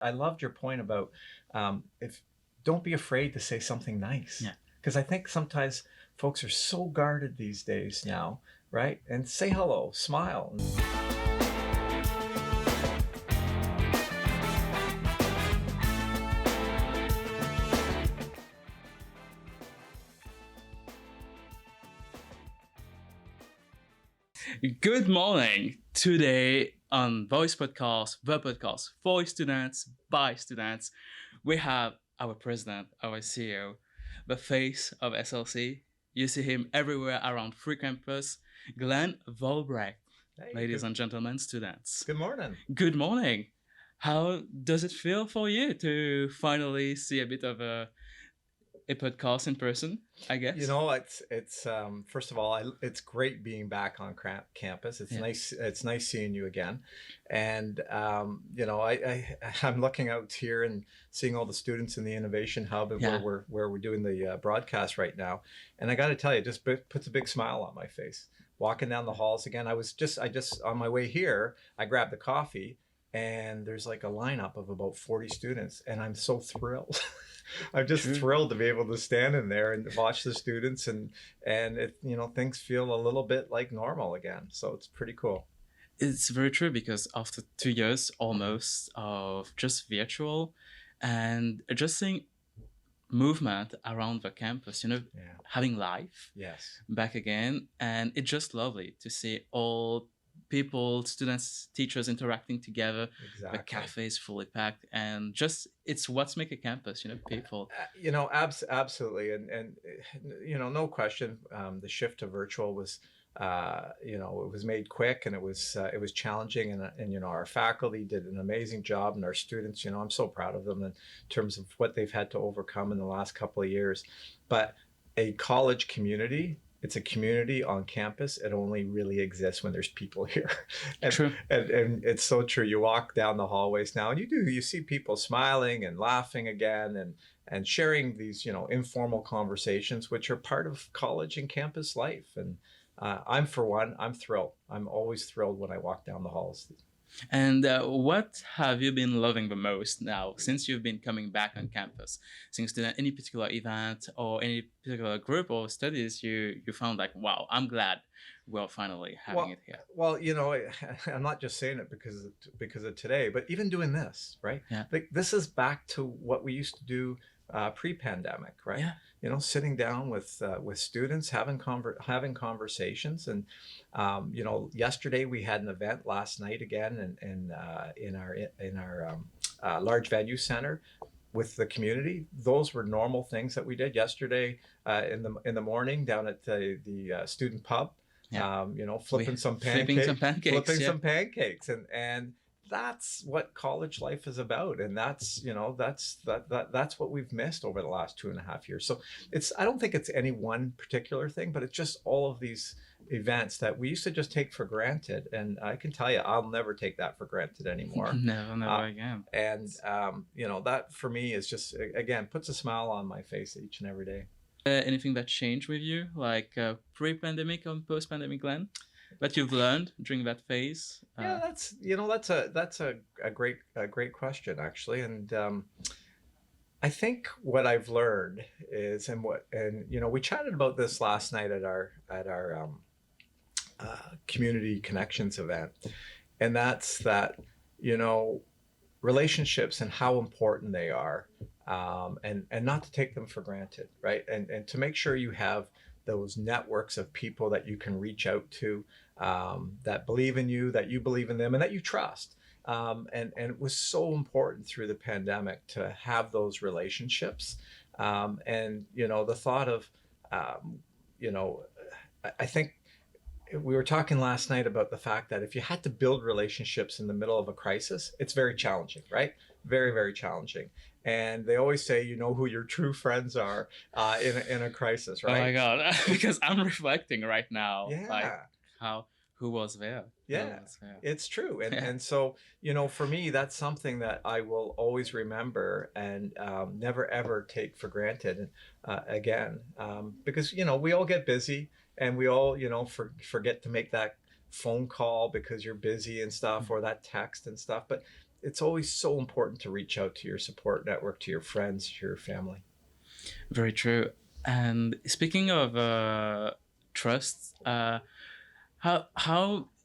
I loved your point about if don't be afraid to say something nice. Yeah. Because I think sometimes folks are so guarded these days now, right? And say hello, smile. Good morning. Today on Voice Podcast, the podcast for students, by students, we have our president, our CEO, the face of SLC. You see him everywhere around free campus, Glenn Vollebregt. Hey, Ladies and gentlemen, students. good morning. Good morning. How does it feel for you to finally see a bit of a podcast in person, I guess? You know, it's first of all, it's great being back on campus. It's Yeah. nice. It's nice seeing you again, and you know, I'm looking out here and seeing all the students in the Innovation Hub and Yeah. where we're doing the broadcast right now, and I got to tell you, it just puts a big smile on my face. Walking down the halls again, I just on my way here, I grabbed the coffee, and there's like a lineup of about 40 students, and I'm so thrilled. I'm just True. thrilled to be able to stand in there and watch the students, and it, you know, things feel a little bit like normal again. So it's pretty cool. It's very true because after 2 years almost of just virtual and just seeing movement around the campus, Yeah. having life Yes. back again. And it's just lovely to see all people, students, teachers interacting together. Exactly. The cafe is fully packed and just it's what's make a campus, people. You know, absolutely, and you know, no question, the shift to virtual was, you know, it was made quick, and it was challenging, and you know, our faculty did an amazing job, and our students, you know, I'm so proud of them in terms of what they've had to overcome in the last couple of years. But a college community. It's a community on campus. It only really exists when there's people here. And, True. and it's so true. You walk down the hallways now and you see people smiling and laughing again and sharing these, you know, informal conversations, which are part of college and campus life. And I'm, for one, I'm thrilled. I'm always thrilled when I walk down the halls. And what have you been loving the most now since you've been coming back on campus? Since any particular event or any particular group or studies you found like, wow, I'm glad we're finally having it here. Well, you know, I'm not just saying it because of today, but even doing this, right? Yeah. Like, this is back to what we used to do pre-pandemic, right? Yeah. You know, sitting down with students, having conversations, and you know, yesterday we had an event. Last night again, in our large venue center with the community. Those were normal things that we did yesterday in the morning down at the student pub. Yeah. You know, flipping some pancakes, and that's what college life is about, and that's, you know, that's what we've missed over the last 2.5 years. So I don't think it's any one particular thing, but it's just all of these events that we used to just take for granted, and I can tell you, I'll never take that for granted anymore. Never again. And you know, that for me is just, again, puts a smile on my face each and every day. Anything that changed with you, like pre-pandemic or post-pandemic, Glenn, that you've learned during that phase? Yeah, that's a great question, actually, and I think what I've learned is, and you know, we chatted about this last night at our community connections event, and that's that, you know, relationships and how important they are, and not to take them for granted, right? And to make sure you have those networks of people that you can reach out to, that believe in you, that you believe in them, and that you trust. And it was so important through the pandemic to have those relationships. And, you know, the thought of, you know, I think we were talking last night about the fact that if you had to build relationships in the middle of a crisis, it's very challenging, right? Very, very challenging. And they always say, you know who your true friends are in a crisis, right? Oh my God, because I'm reflecting right now. Yeah. Like who was there? Yeah, it's true. And, Yeah. and so, you know, for me, that's something that I will always remember and never, ever take for granted again. Because, you know, we all get busy and we all, you know, forget to make that phone call because you're busy and stuff, or that text and stuff. But it's always so important to reach out to your support network, to your friends, to your family. Very true. And speaking of trust, how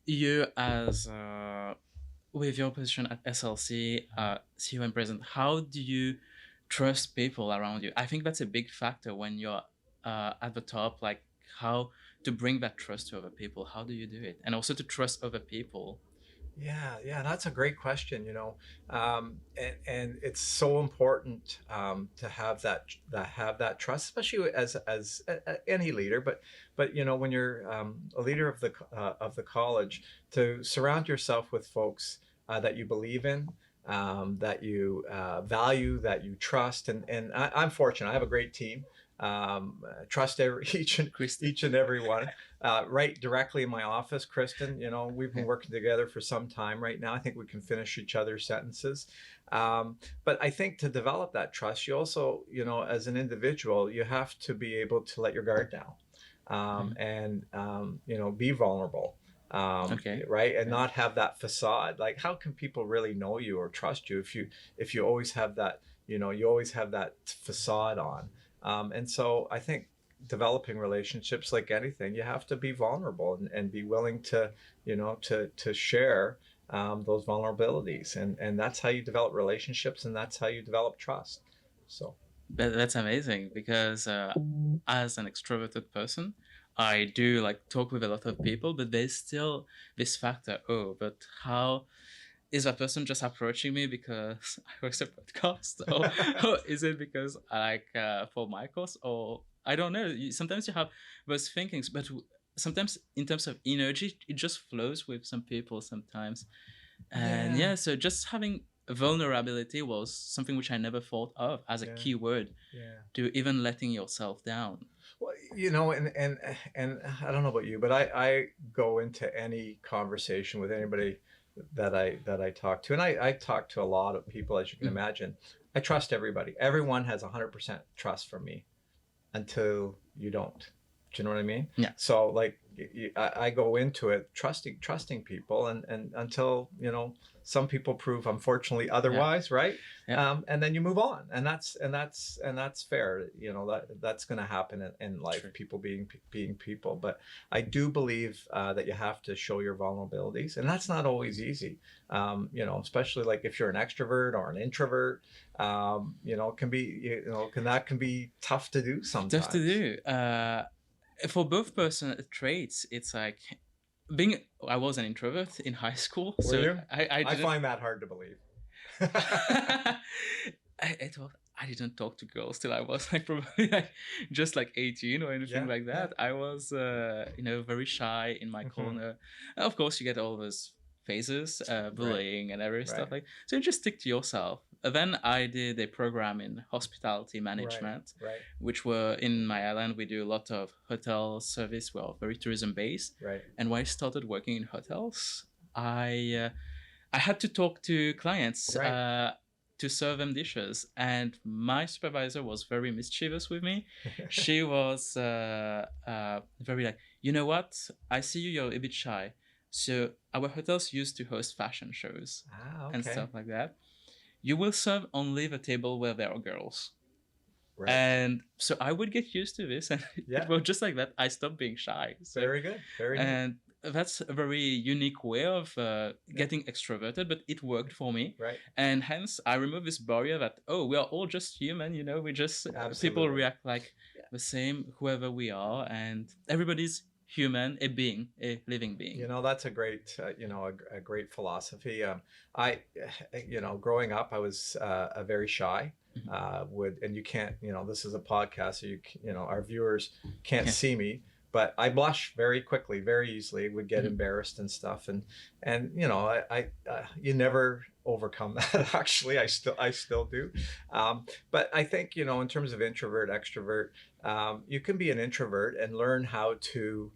you as with your position at SLC, CEO and president, how do you trust people around you? I think that's a big factor when you're at the top. Like how to bring that trust to other people. How do you do it? And also to trust other people. Yeah, that's a great question, and it's so important to have that trust, especially as any leader. But when you're a leader of the college, to surround yourself with folks that you believe in, that you value, that you trust, and I'm fortunate. I have a great team. Trust each and every one. Right directly in my office, Kristen, we've been working together for some time right now. I think we can finish each other's sentences. But I think to develop that trust, you also, as an individual, you have to be able to let your guard down, and be vulnerable. Okay. Right, and not have that facade. Like, how can people really know you or trust you if you always have that, you always have that facade on? And so I think developing relationships, like anything, you have to be vulnerable and be willing to, to share those vulnerabilities. And that's how you develop relationships, and that's how you develop trust. So. That's amazing because as an extroverted person, I do like talk with a lot of people, but there's still this factor. Oh, but how is that person just approaching me because I host a podcast, or is it because I like for my course, or I don't know. Sometimes you have those thinkings, but sometimes in terms of energy, it just flows with some people sometimes. And Yeah. so just having vulnerability was something which I never thought of as a key word Yeah. to even letting yourself down. Well, and I don't know about you, but I go into any conversation with anybody that I talk to, and I talk to a lot of people, as you can imagine. I trust everybody. Everyone has 100% trust from me until you don't. Do you know what I mean? Yeah. So like I go into it trusting people, and until some people prove unfortunately otherwise, right? Yeah. And then you move on, and that's fair. That's going to happen in life. True. People being people, but I do believe that you have to show your vulnerabilities, and that's not always easy. Especially like if you're an extrovert or an introvert, can be tough to do sometimes. Tough to do. For both person traits, it's like I was an introvert in high school. Were you? I find that hard to believe. I didn't talk to girls till I was like probably like just like 18 or anything like that. I was very shy in my corner. And of course, you get all those phases, bullying and every stuff like. So you just stick to yourself. Then I did a program in hospitality management, which were in my island. We do a lot of hotel service. We're very tourism based. Right. And when I started working in hotels, I had to talk to clients to serve them dishes, and my supervisor was very mischievous with me. She was very like, you know what? I see you're a bit shy. So our hotels used to host fashion shows and stuff like that. You will serve only the table where there are girls. Right. And so I would get used to this, and it was just like that. I stopped being shy. So, very good. Very good. And that's a very unique way of getting extroverted, but it worked for me. Right. And hence, I removed this barrier that, we are all just human, we just, people react like the same, whoever we are, and everybody's human, a living being. That's a great, a great philosophy. Growing up, I was very shy. And you can't, this is a podcast, so our viewers can't see me, but I blush very quickly, very easily, would get embarrassed and stuff. And you never overcome that. Actually, I still do. But I think, in terms of introvert, extrovert, you can be an introvert and learn how to,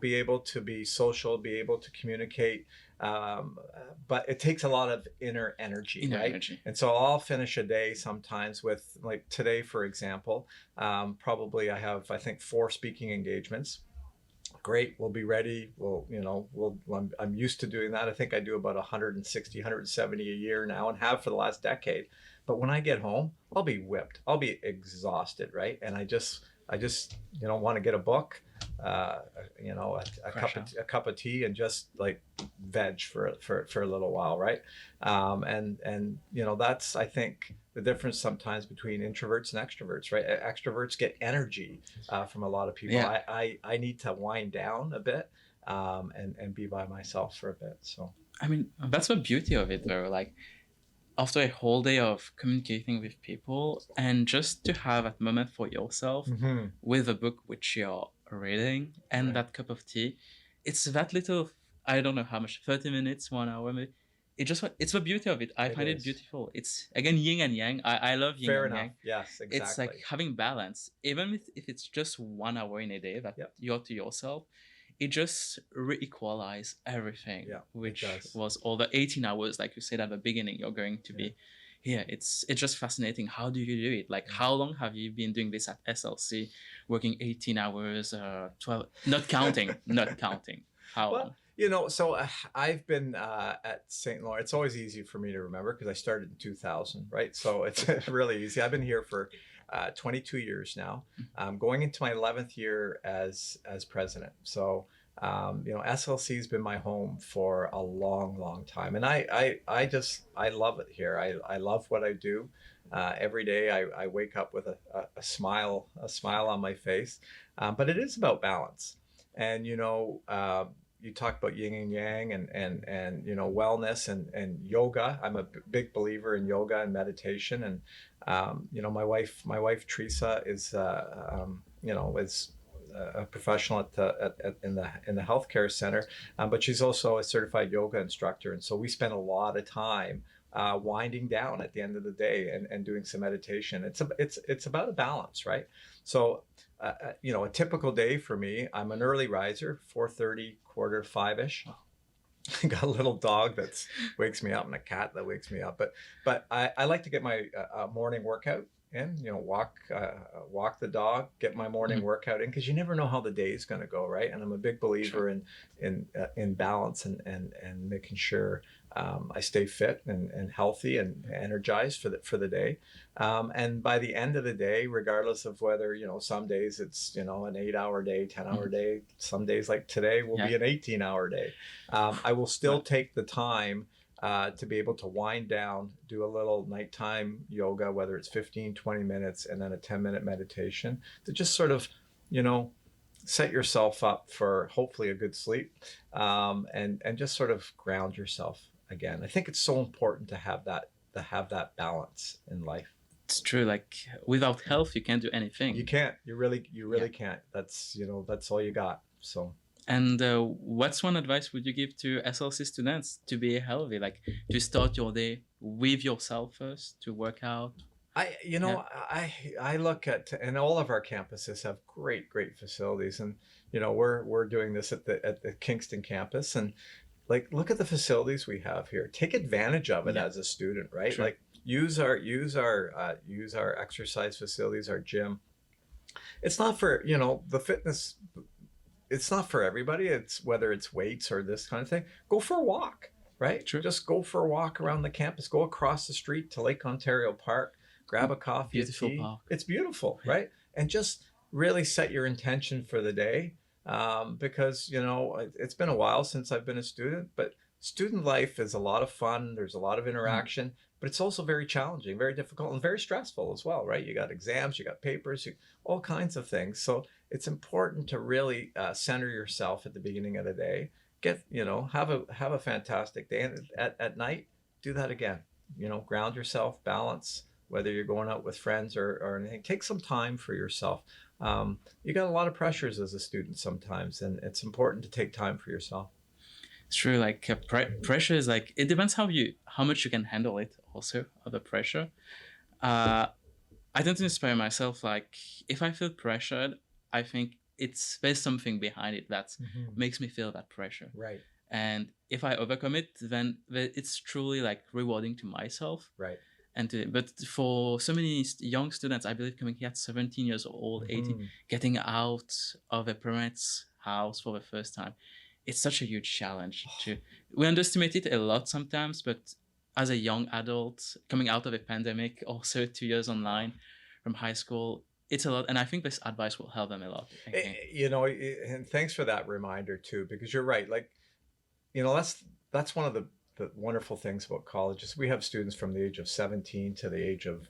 be able to be social, be able to communicate. But it takes a lot of inner energy, right? And so I'll finish a day sometimes with, like today, for example, probably I have, I think, 4 speaking engagements. great, we'll be ready. I'm used to doing that. I think I do about 160, 170 a year now and have for the last decade. But when I get home, I'll be whipped. I'll be exhausted, right? And I just want to get a book, a cup of tea, and just like veg for a little while, right? And that's, I think, the difference sometimes between introverts and extroverts, right? Extroverts get energy from a lot of people. Yeah. I need to wind down a bit, and be by myself for a bit. So I mean, that's the beauty of it, though. Like, after a whole day of communicating with people, and just to have a moment for yourself with a book which you're reading and Right. that cup of tea, it's that little, I don't know how much, 30 minutes, 1 hour, maybe. It's the beauty of it. I It find it is. beautiful. It's again yin and yang. I love yin Fair and enough. yang. Yes, It's like exactly. having balance, even if it's just 1 hour in a day that Yep. you're to yourself. It just re-equalize everything, Yeah, it which does. was all the 18 hours, like you said at the beginning, you're going to be here. It's just fascinating. How do you do it? Like, how long have you been doing this at SLC, working 18 hours, 12, not counting, not counting. How long? Well, so I've been at St. Lawrence. It's always easy for me to remember because I started in 2000, right? So it's really easy. I've been here for 22 years now, going into my 11th year as president. So SLC has been my home for a long, long time, and I love it here. I love what I do. Every day I wake up with a smile on my face, but it is about balance. And you talk about yin and yang and wellness and yoga. I'm a big believer in yoga and meditation. And my wife Teresa is is a professional in the healthcare center, but she's also a certified yoga instructor. And so we spend a lot of time winding down at the end of the day and doing some meditation. It's about a balance, right? So a typical day for me, I'm an early riser, 4:30, 4:45ish. Got a little dog that wakes me up and a cat that wakes me up, but I like to get my morning workout in. Walk the dog, get my morning workout in, because you never know how the day is going to go, right? And I'm a big believer in balance and making sure I stay fit and healthy and energized for the day. And by the end of the day, regardless of whether, some days it's, an 8-hour day, 10-hour day, some days like today will be an 18-hour day. I will still take the time to be able to wind down, do a little nighttime yoga, whether it's 15, 20 minutes, and then a 10-minute meditation to just sort of, set yourself up for hopefully a good sleep, and just sort of ground yourself again. I think it's so important to have that balance in life. It's true. Like, without health, you can't do anything. You can't. You really can't. That's that's all you got. So. And what's one advice would you give to SLC students to be healthy, like to start your day with yourself first, to work out? I look at, and all of our campuses have great facilities, and we're doing this at the Kingston campus, and like, look at the facilities we have here. Take advantage of it as a student, right? True. Like, use our exercise facilities, our gym. It's not for the fitness. It's not for everybody. It's whether it's weights or this kind of thing. Go for a walk, right? True. Just go for a walk around the campus. Go across the street to Lake Ontario Park. Grab a coffee. Beautiful tea. park. It's beautiful, right? And just really set your intention for the day, because it's been a while since I've been a student, but student life is a lot of fun. There's a lot of interaction, but it's also very challenging, very difficult, and very stressful as well, right? You got exams, you got papers, all kinds of things. So it's important to really center yourself at the beginning of the day. Have a fantastic day, and at night, do that again. Ground yourself, balance. Whether you're going out with friends or anything, take some time for yourself. You got a lot of pressures as a student sometimes, and it's important to take time for yourself. It's true. Like, pressure is like, it depends how much you can handle it. Also, of the pressure. I tend to inspire myself. Like, if I feel pressured, I think there's something behind it that makes me feel that pressure. Right. And if I overcome it, then it's truly like rewarding to myself. Right. But for so many young students, I believe coming here at 17 years old, 18, getting out of a parent's house for the first time, it's such a huge challenge to. We underestimate it a lot sometimes, but as a young adult coming out of a pandemic, also 2 years online from high school, it's a lot, and I think this advice will help them a lot. Okay. And thanks for that reminder too, because you're right. Like, that's one of the wonderful things about college is we have students from the age of 17 to the age of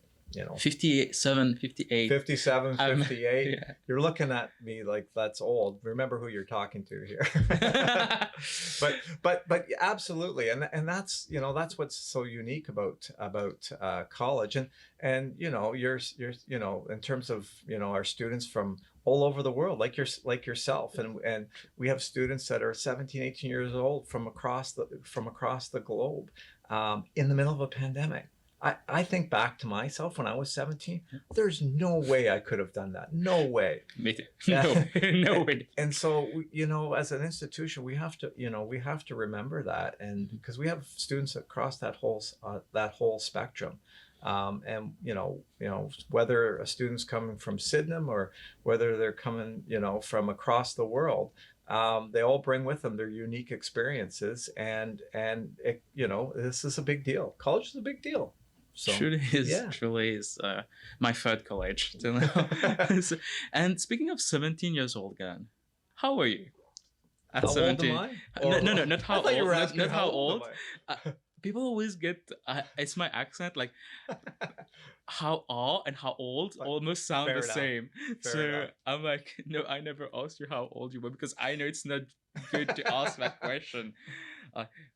57, 58. 57, 58. Yeah. You're looking at me like that's old. Remember who you're talking to here. but absolutely, and that's what's so unique about college, and you're in terms of our students from all over the world, like yourself, and we have students that are 17, 18 years old from across the globe, in the middle of a pandemic. I think back to myself when I was 17. There's no way I could have done that. No way. Me too. No way. And so, as an institution, we have to remember that, and because we have students across that whole spectrum, and whether a student's coming from Sydenham or whether they're coming from across the world. They all bring with them their unique experiences, and this is a big deal. College is a big deal. So, truly is my third college till now. And speaking of 17 years old, Glenn, how are you at how 17? old am I? No, not how old. Not how old. Am People always get it's my accent, like how are and how old almost sound Fair the enough. same. Fair So enough. I'm like, no, I never asked you how old you were because I know it's not good to ask that question.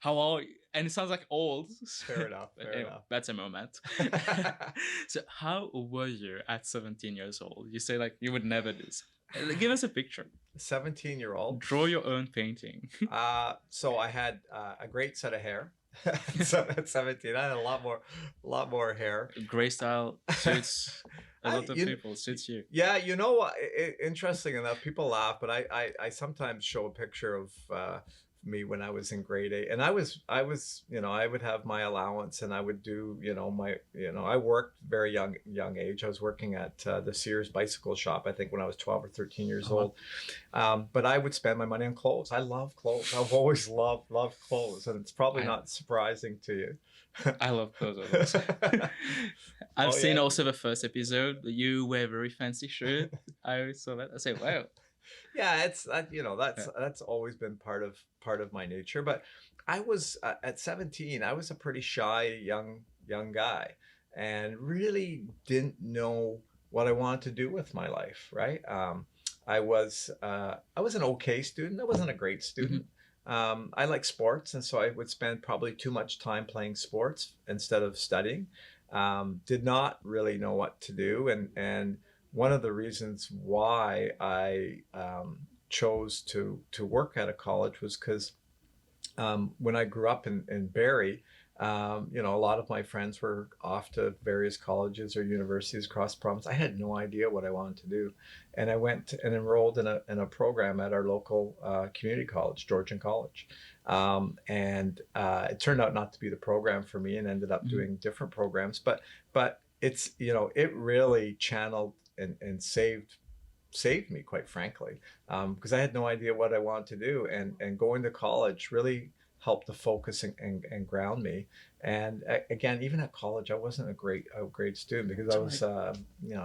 How are you? And it sounds like old. Fair enough. But Fair anyway, enough. that's a moment. So how were you at 17 years old? You say like you would never do this. Give us a picture. 17-year-old. Draw your own painting. So I had a great set of hair. So at 17, I had a lot more hair. Gray style suits a lot of people. Suits you. Yeah, interesting enough, people laugh, but I sometimes show a picture of me when I was in grade 8, and I was I would have my allowance, and I would do I worked very young age. I was working at the Sears bicycle shop, I think, when I was 12 or 13 years old. But I would spend my money on clothes. I love clothes. I've always loved clothes, and it's probably not surprising to you. I love clothes. I've seen also the first episode. You wear a very fancy shirt. I saw that. I say, wow. Yeah, it's that's always been part of my nature. But I was at 17. I was a pretty shy young guy, and really didn't know what I wanted to do with my life. Right? I was an okay student. I wasn't a great student. I like sports, and so I would spend probably too much time playing sports instead of studying. Did not really know what to do, and one of the reasons why I chose to work at a college was because when I grew up in Barrie, a lot of my friends were off to various colleges or universities across the province. I had no idea what I wanted to do, and I went and enrolled in a program at our local community college, Georgian College, and it turned out not to be the program for me, and ended up doing different programs. But it's it really channeled and saved me, quite frankly, because I had no idea what I wanted to do, and going to college really helped to focus and ground me. And again, even at college, I wasn't a great student, because I was I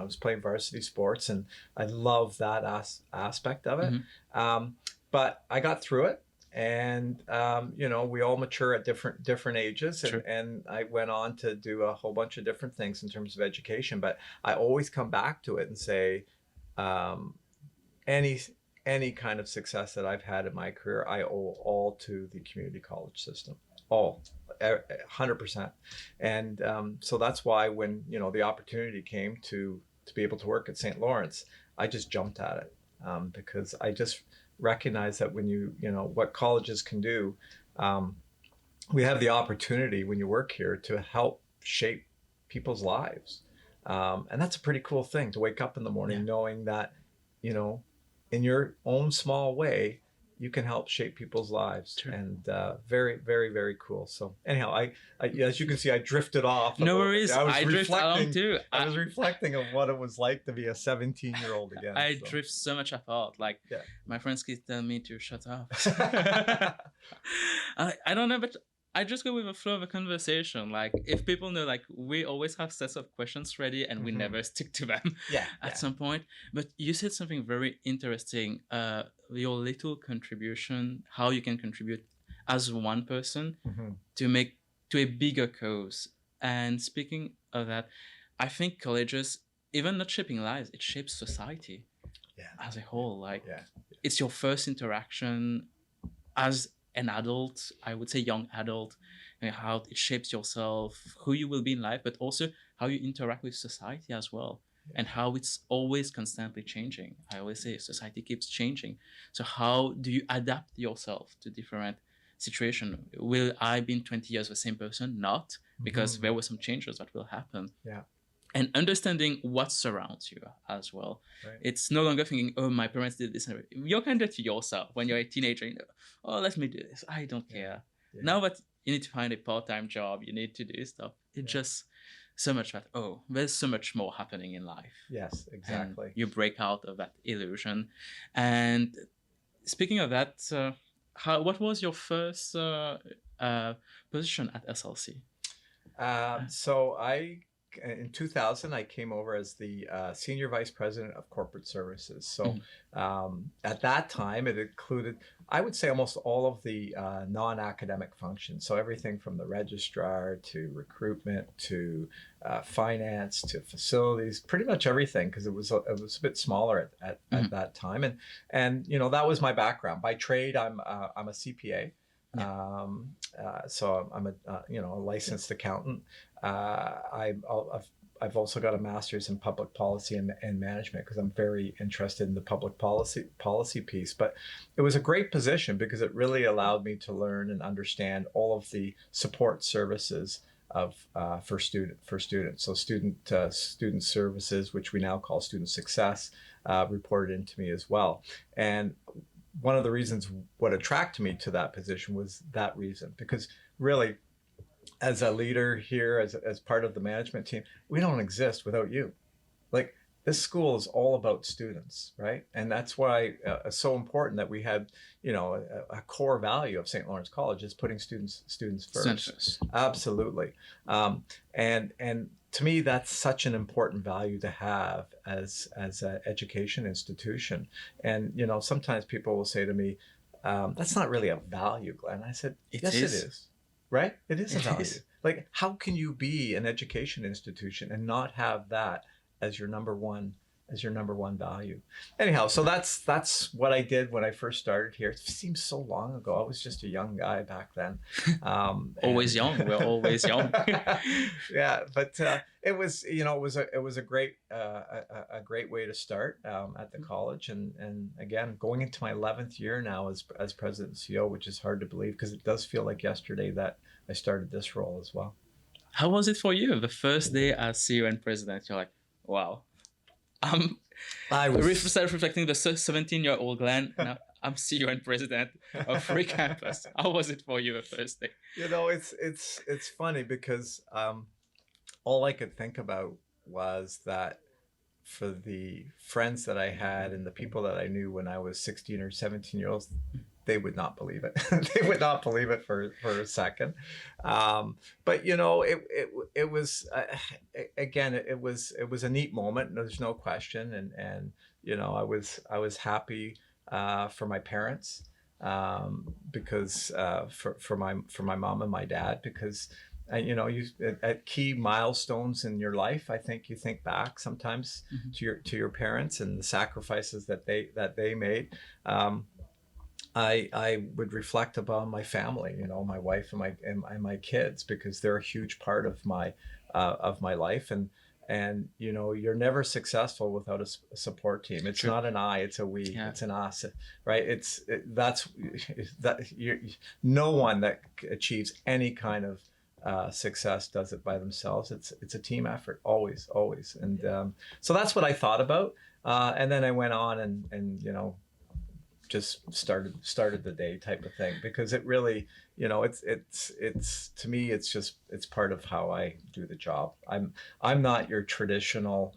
was playing varsity sports, and I love that aspect of it. But I got through it, and we all mature at different ages, and I went on to do a whole bunch of different things in terms of education. But I always come back to it and say, any kind of success that I've had in my career, I owe all to the community college system, all 100%. And so that's why when the opportunity came to be able to work at St. Lawrence, I just jumped at it, because I just recognize that when what colleges can do, we have the opportunity when you work here to help shape people's lives, and that's a pretty cool thing, to wake up in the morning knowing that in your own small way you can help shape people's lives. True. And very, very, very cool. So anyhow, I as you can see, I drifted off. No worries. I drift along too. I was reflecting of what it was like to be a 17-year-old again. I drift so much apart. Like my friends keep telling me to shut up. I don't know, but I just go with the flow of a conversation. Like if people know, like we always have sets of questions ready and we never stick to them at some point. But you said something very interesting. Your little contribution, how you can contribute as one person to make to a bigger cause. And speaking of that, I think colleges, even not shaping lives, it shapes society as a whole. Like it's your first interaction as an adult, I would say young adult, and how it shapes yourself, who you will be in life, but also how you interact with society as well, and how it's always constantly changing. I always say society keeps changing. So how do you adapt yourself to different situations? Will I be in 20 years the same person? Not, because there were some changes that will happen. And understanding what surrounds you as well. It's no longer thinking, oh, my parents did this. You're kinder to yourself when you're a teenager. You know, oh, let me do this. I don't care. Now that you need to find a part-time job, you need to do stuff. It's just so much that, oh, there's so much more happening in life. Yes, exactly. And you break out of that illusion. And speaking of that, what was your first position at SLC? So in 2000, I came over as the Senior Vice President of Corporate Services. So at that time, it included, I would say, almost all of the non-academic functions. So everything from the registrar to recruitment to finance to facilities, pretty much everything, because it was a bit smaller at that time. And you know, that was my background. By trade, I'm a CPA. So I'm a licensed accountant. I've also got a master's in public policy and management because I'm very interested in the public policy piece. But it was a great position because it really allowed me to learn and understand all of the support services for students. So student services, which we now call student success, reported into me as well. And one of the reasons what attracted me to that position was that reason, because really, as a leader here, as part of the management team, we don't exist without you. Like, this school is all about students, right? And that's why it's so important that we had, you know, a core value of St. Lawrence College is putting students first. Absolutely. And to me, that's such an important value to have as an education institution. And, you know, sometimes people will say to me, that's not really a value, Glenn. I said, yes, it is. Right? It is a value. Like, how can you be an education institution and not have that as your number one value? Anyhow, so that's what I did when I first started here. It seems so long ago. I was just a young guy back then. Always young. We're always young. Yeah, but it was, you know, it was a great way to start at the college, and again, going into my 11th year now as president and CEO, which is hard to believe because it does feel like yesterday that I started this role as well. How was it for you? The first day as CEO and president, you're like, wow. I started reflecting the 17-year-old Glenn. Now I'm CEO and president of Free Campus. How was it for you the first day? You know, it's funny because all I could think about was that for the friends that I had and the people that I knew when I was 16 or 17 years old, they would not believe it. They would not believe it for a second. But you know, it was again, it was a neat moment. There's no question, and you know, I was happy for my parents because for my mom and my dad, because you know, you at key milestones in your life, I think you think back sometimes to your parents and the sacrifices that they made. I would reflect upon my family, you know, my wife and my kids, because they're a huge part of my life. And you know, you're never successful without a support team. It's not an I, it's a we. Yeah. It's an us, right? No one that achieves any kind of success does it by themselves. It's a team effort, always. And so that's what I thought about. And then I went on and you know, just started the day type of thing, because it really, it's to me, it's part of how I do the job. I'm not your traditional,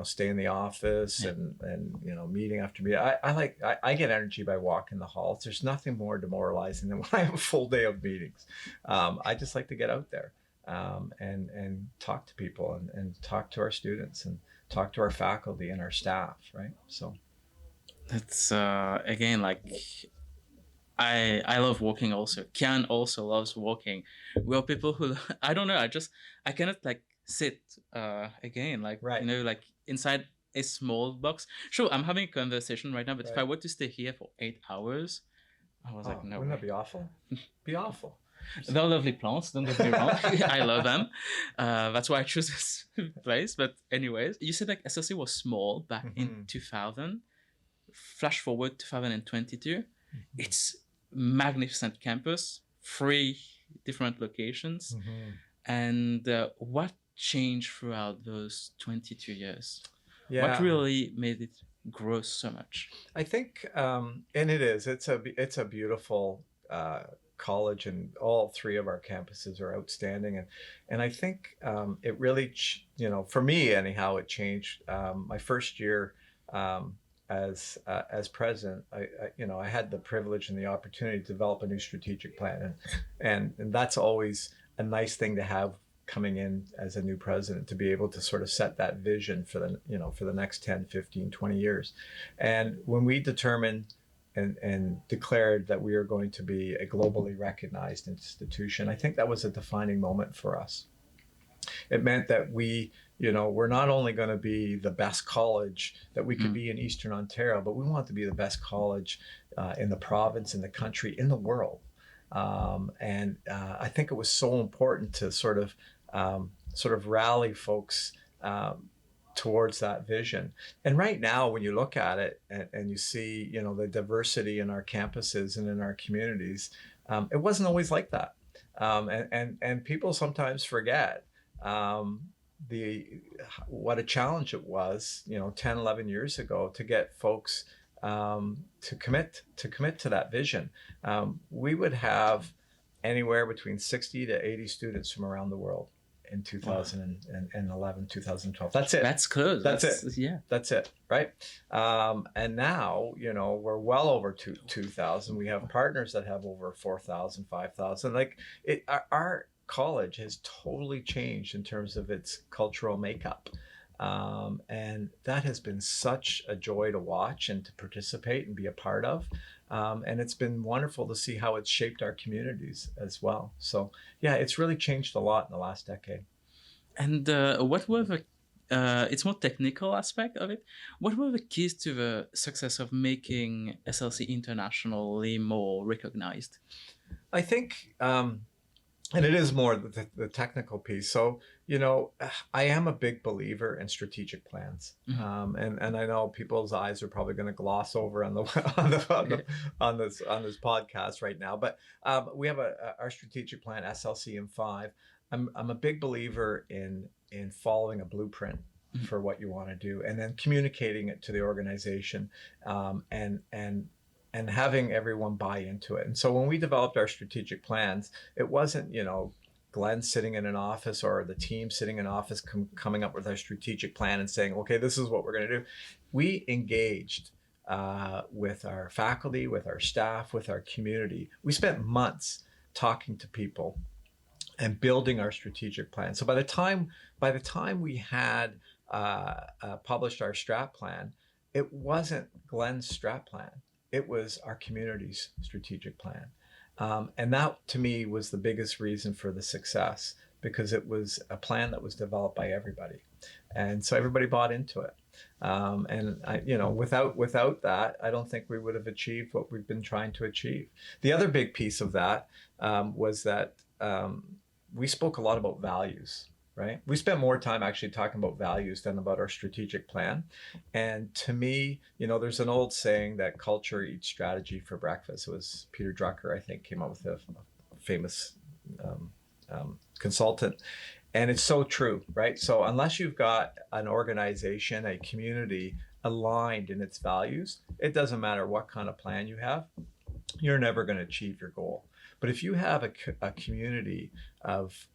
stay in the office and meeting after meeting. I get energy by walking the halls. There's nothing more demoralizing than when I have a full day of meetings. I just like to get out there, and talk to people, and talk to our students, and talk to our faculty and our staff, right? So That's again like I love walking also. Kian also loves walking. We are people who I don't know. I cannot like sit again like right, like inside a small box. Sure, I'm having a conversation right now, but if I right. were to stay here for 8 hours, I was like, Oh, no wouldn't that way. be awful? Be awful. They're lovely plants. Don't get me wrong. I love them. That's why I choose this place. But anyways, you said like SLC was small back in Hmm. 2000. Flash forward 2022, Hmm. it's magnificent campus, 3 different locations. Hmm. And what changed throughout those 22 years? What Yeah, really made it grow so much? I think, and it's a beautiful college, and all three of our campuses are outstanding, and I think, it really, for me anyhow, it changed. My first year, as president, I had the privilege and the opportunity to develop a new strategic plan, and that's always a nice thing to have coming in as a new president, to be able to sort of set that vision for the next 10, 15, 20 years. And when we determined and declared that we are going to be a globally recognized institution, I think that was a defining moment for us. It meant that we're not only going to be the best college that we could be in Eastern Ontario, but we want to be the best college in the province, in the country, in the world. And I think it was so important to sort of rally folks towards that vision. And right now, when you look at it, and you see, the diversity in our campuses and in our communities, it wasn't always like that. And people sometimes forget, the what a challenge it was, 10, 11 years ago, to get folks to commit to that vision. We would have anywhere between 60 to 80 students from around the world in Wow. 2011, 2012. That's it. That's close. That's it. Yeah. That's it, right? And now, we're well over 2,000. We have partners that have over 4,000, 5,000. Like, our college has totally changed in terms of its cultural makeup. And that has been such a joy to watch and to participate and be a part of. And it's been wonderful to see how it's shaped our communities as well. So, yeah, it's really changed a lot in the last decade. And what were the it's more technical aspect of it. What were the keys to the success of making SLC internationally more recognized? I think, and it is more the technical piece. So, I am a big believer in strategic plans. And I know people's eyes are probably going to gloss over on the on this podcast right now, but we have our strategic plan, SLC M5. I'm a big believer in following a blueprint for what you want to do, and then communicating it to the organization, and having everyone buy into it. And so when we developed our strategic plans, it wasn't, Glenn sitting in an office, or the team sitting in an office coming up with our strategic plan and saying, okay, this is what we're going to do. We engaged with our faculty, with our staff, with our community. We spent months talking to people and building our strategic plan. So by the time we had published our strat plan, it wasn't Glenn's strat plan. It was our community's strategic plan. And that, to me, was the biggest reason for the success, because it was a plan that was developed by everybody. And so everybody bought into it. And without that, I don't think we would have achieved what we've been trying to achieve. The other big piece of that was that we spoke a lot about values. Right? We spent more time actually talking about values than about our strategic plan. And to me, there's an old saying that culture eats strategy for breakfast. It was Peter Drucker, I think, came up with a famous consultant. And it's so true, right? So unless you've got an organization, a community aligned in its values, it doesn't matter what kind of plan you have, you're never going to achieve your goal. But if you have a community of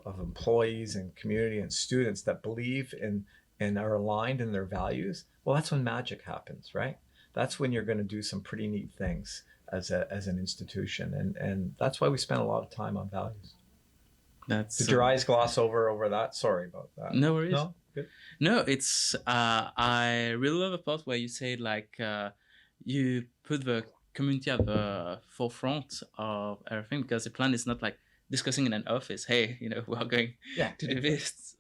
employees and community and students that believe in and are aligned in their values, well, that's when magic happens, right? That's when you're going to do some pretty neat things as an institution, and that's why we spend a lot of time on values. That's Did your eyes gloss over that? Sorry about that. no worries. No, good. No, it's I really love the part where you say like you put the community at the forefront of everything, because the plan is not like discussing in an office. Hey, we are going Yeah, to do this.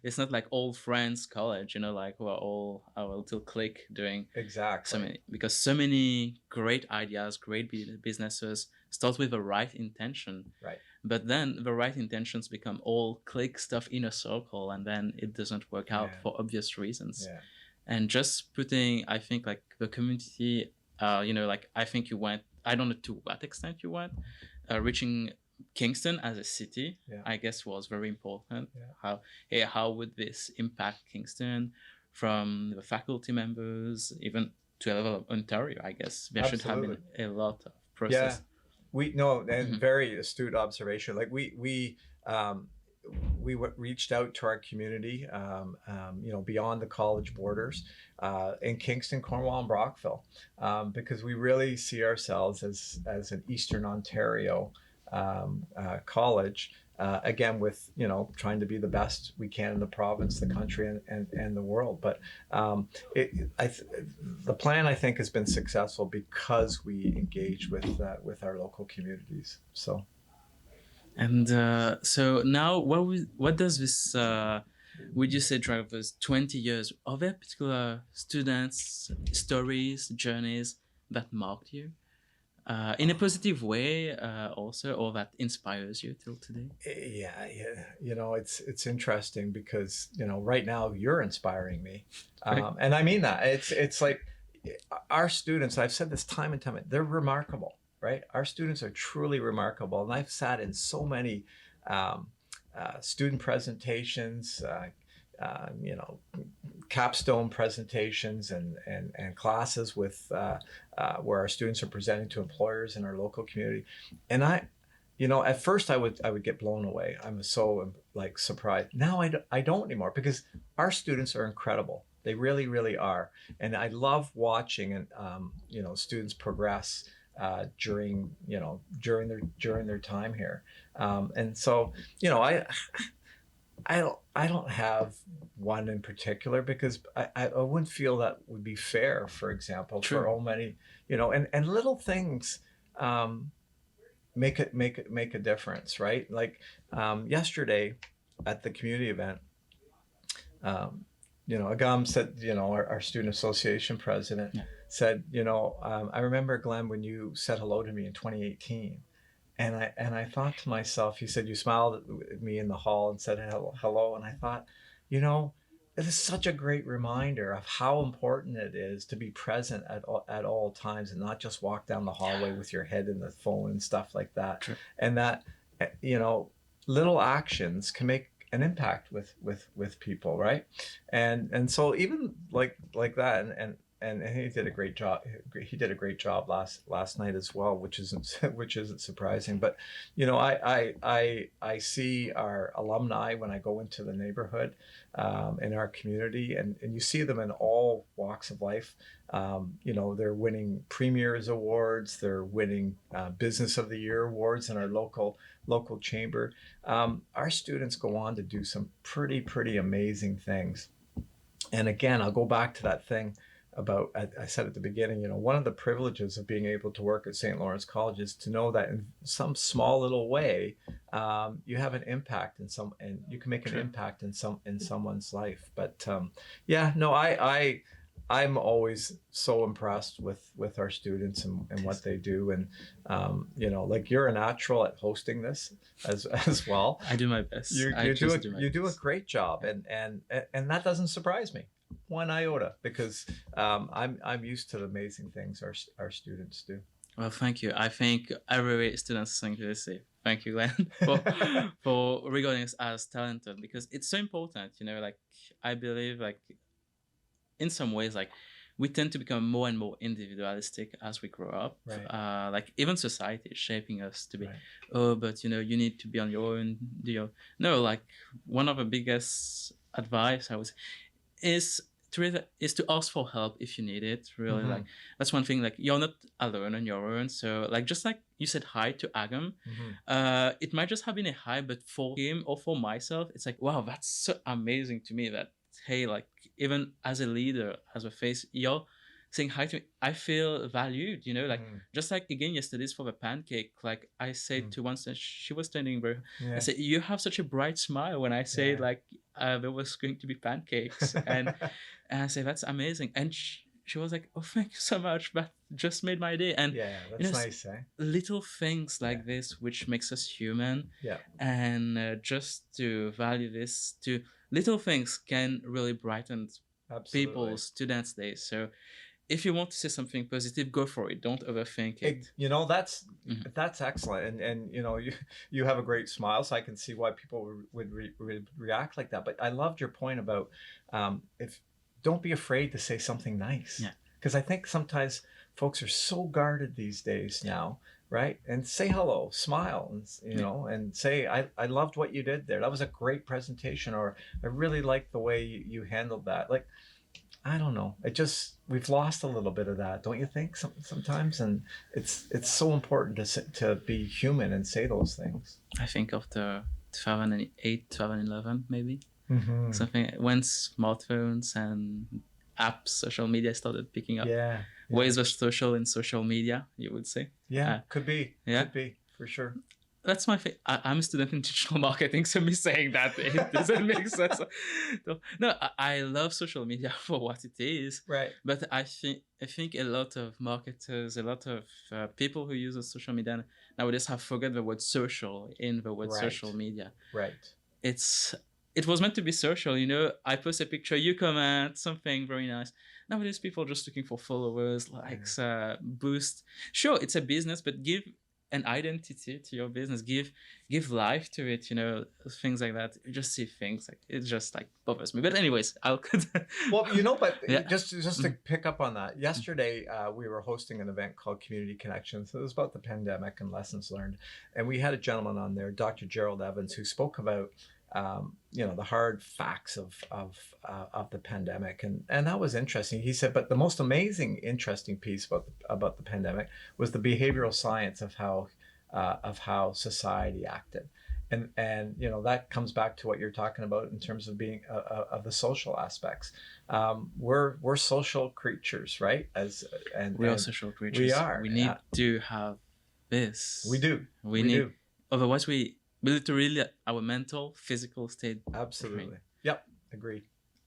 It's not like old friends college. Like we're all our little clique doing exactly. so many great ideas, great businesses start with the right intention. Right. But then the right intentions become all clique stuff in a circle, and then it doesn't work out for obvious reasons. Yeah. And just putting, I think, like the community, like I think you went, I don't know to what extent you went, reaching Kingston as a city, I guess was very important. How would this impact Kingston from the faculty members, even to a level of Ontario? I guess there should have been a lot of process. Yeah. We know, and very astute observation. Like we reached out to our community, beyond the college borders, in Kingston, Cornwall, and Brockville, because we really see ourselves as an Eastern Ontario college. Again, with trying to be the best we can in the province, the country, and the world. But the plan, I think, has been successful because we engage with our local communities. So, and so now, what does this? Would you say drive those 20 years? Are there particular students' stories, journeys that marked you? In a positive way, also, or that inspires you till today? Yeah. It's interesting because right now you're inspiring me, and I mean that. It's like our students. I've said this time and time. They're remarkable, right? Our students are truly remarkable, and I've sat in so many student presentations. Capstone presentations and classes with where our students are presenting to employers in our local community, and at first I would get blown away. I'm so surprised. Now I don't anymore, because our students are incredible. They really, really are, and I love watching and students progress during their time here, and so I don't have one in particular, because I wouldn't feel that would be fair, for example. True. For all many, and little things make a difference, right? Like yesterday at the community event, Agam said, our student association president said, I remember, Glenn, when you said hello to me in 2018. And I thought to myself, he said, you smiled at me in the hall and said hello. And I thought, it is such a great reminder of how important it is to be present at all times, and not just walk down the hallway with your head in the phone and stuff like that. True. And that, little actions can make an impact with people, right? And so even like that, and he did a great job. He did a great job last night as well, which isn't surprising. But I see our alumni when I go into the neighborhood, in our community, and you see them in all walks of life. They're winning Premier's awards. They're winning Business of the Year awards in our local chamber. Our students go on to do some pretty amazing things. And again, I'll go back to that thing about, I said at the beginning, one of the privileges of being able to work at St. Lawrence College is to know that in some small little way, you have an impact and you can make an impact in someone's life. But I'm always so impressed with our students and what they do. And, you're a natural at hosting this as well. I do my best. You do a great job. And that doesn't surprise me one iota, because I'm used to the amazing things our students do. Well, thank you. I think every student is going to say thank you, Glenn, for regarding us as talented, because it's so important. I believe in some ways, like we tend to become more and more individualistic as we grow up. Right. Like even society is shaping us to be, Right. oh, but you need to be on your own. No, like one of the biggest advice I would say is to ask for help if you need it. Really, like that's one thing. Like you're not alone on your own. So like just like you said hi to Agam, it might just have been a hi, but for him or for myself, it's like wow, that's so amazing to me. That hey, like even as a leader, as a face, you're saying hi to me. I feel valued. Like just like again yesterday's for the pancake. Like I said to once, and she was standing there. I said, "You have such a bright smile." When I say like there was going to be pancakes, and I say that's amazing, and she was like, "Oh, thank you so much. That just made my day." And that's nice, eh? little things like this which makes us human. Yeah. And just to value this, to little things can really brighten people's students' days. So if you want to say something positive, go for it. Don't overthink it. That's excellent, and you have a great smile, so I can see why people would react like that. But I loved your point about if don't be afraid to say something nice. Yeah. Because I think sometimes folks are so guarded these days now, right? And say hello, smile, and and say I loved what you did there. That was a great presentation, or I really liked the way you handled that. Like, I don't know. We've lost a little bit of that, don't you think? Sometimes, and it's so important to be human and say those things. I think of the 2008, 2011, maybe something when smartphones and apps, social media started picking up. Ways of social media, you would say. Could be for sure. That's my thing. I'm a student in digital marketing, so me saying that it doesn't make sense. No, I love social media for what it is. Right. But I think a lot of marketers, a lot of people who use social media nowadays have forgot the word social in the word social media. Right. It was meant to be social, I post a picture, you comment, something very nice. Nowadays, people are just looking for followers, likes, boost. Sure, it's a business, but give an identity to your business, give life to it, things like that. You just see things like it just like bothers me. But anyways, I'll well, just to pick up on that, yesterday we were hosting an event called Community Connections. It was about the pandemic and lessons learned, and we had a gentleman on there, Dr. Gerald Evans, who spoke about the hard facts of the pandemic, and that was interesting. He said, but the most amazing, interesting piece about the pandemic was the behavioral science of how society acted, and that comes back to what you're talking about in terms of being of the social aspects. We're social creatures, right? We are social creatures. We are. We need to have this. We do. We need. Do. Otherwise, we literally our mental, physical state. Absolutely. Yep. Agreed.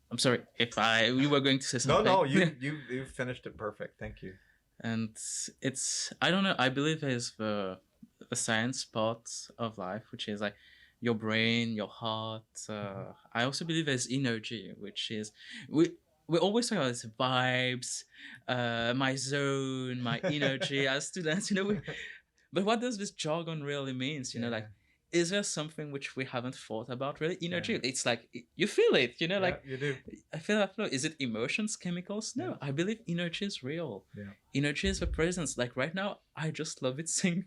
I'm sorry if you were going to say something. No, you finished it perfect. Thank you. And it's I don't know. I believe there's the science part of life, which is like your brain, your heart. I also believe there's energy, which is we always talk about this vibes, my zone, my energy as students. But what does this jargon really means? Like. Is there something which we haven't thought about really? Energy, it's like you feel it, like you do. I feel that flow. Is it emotions, chemicals? No, I believe energy is real. Energy is the presence. Like right now, I just love it seeing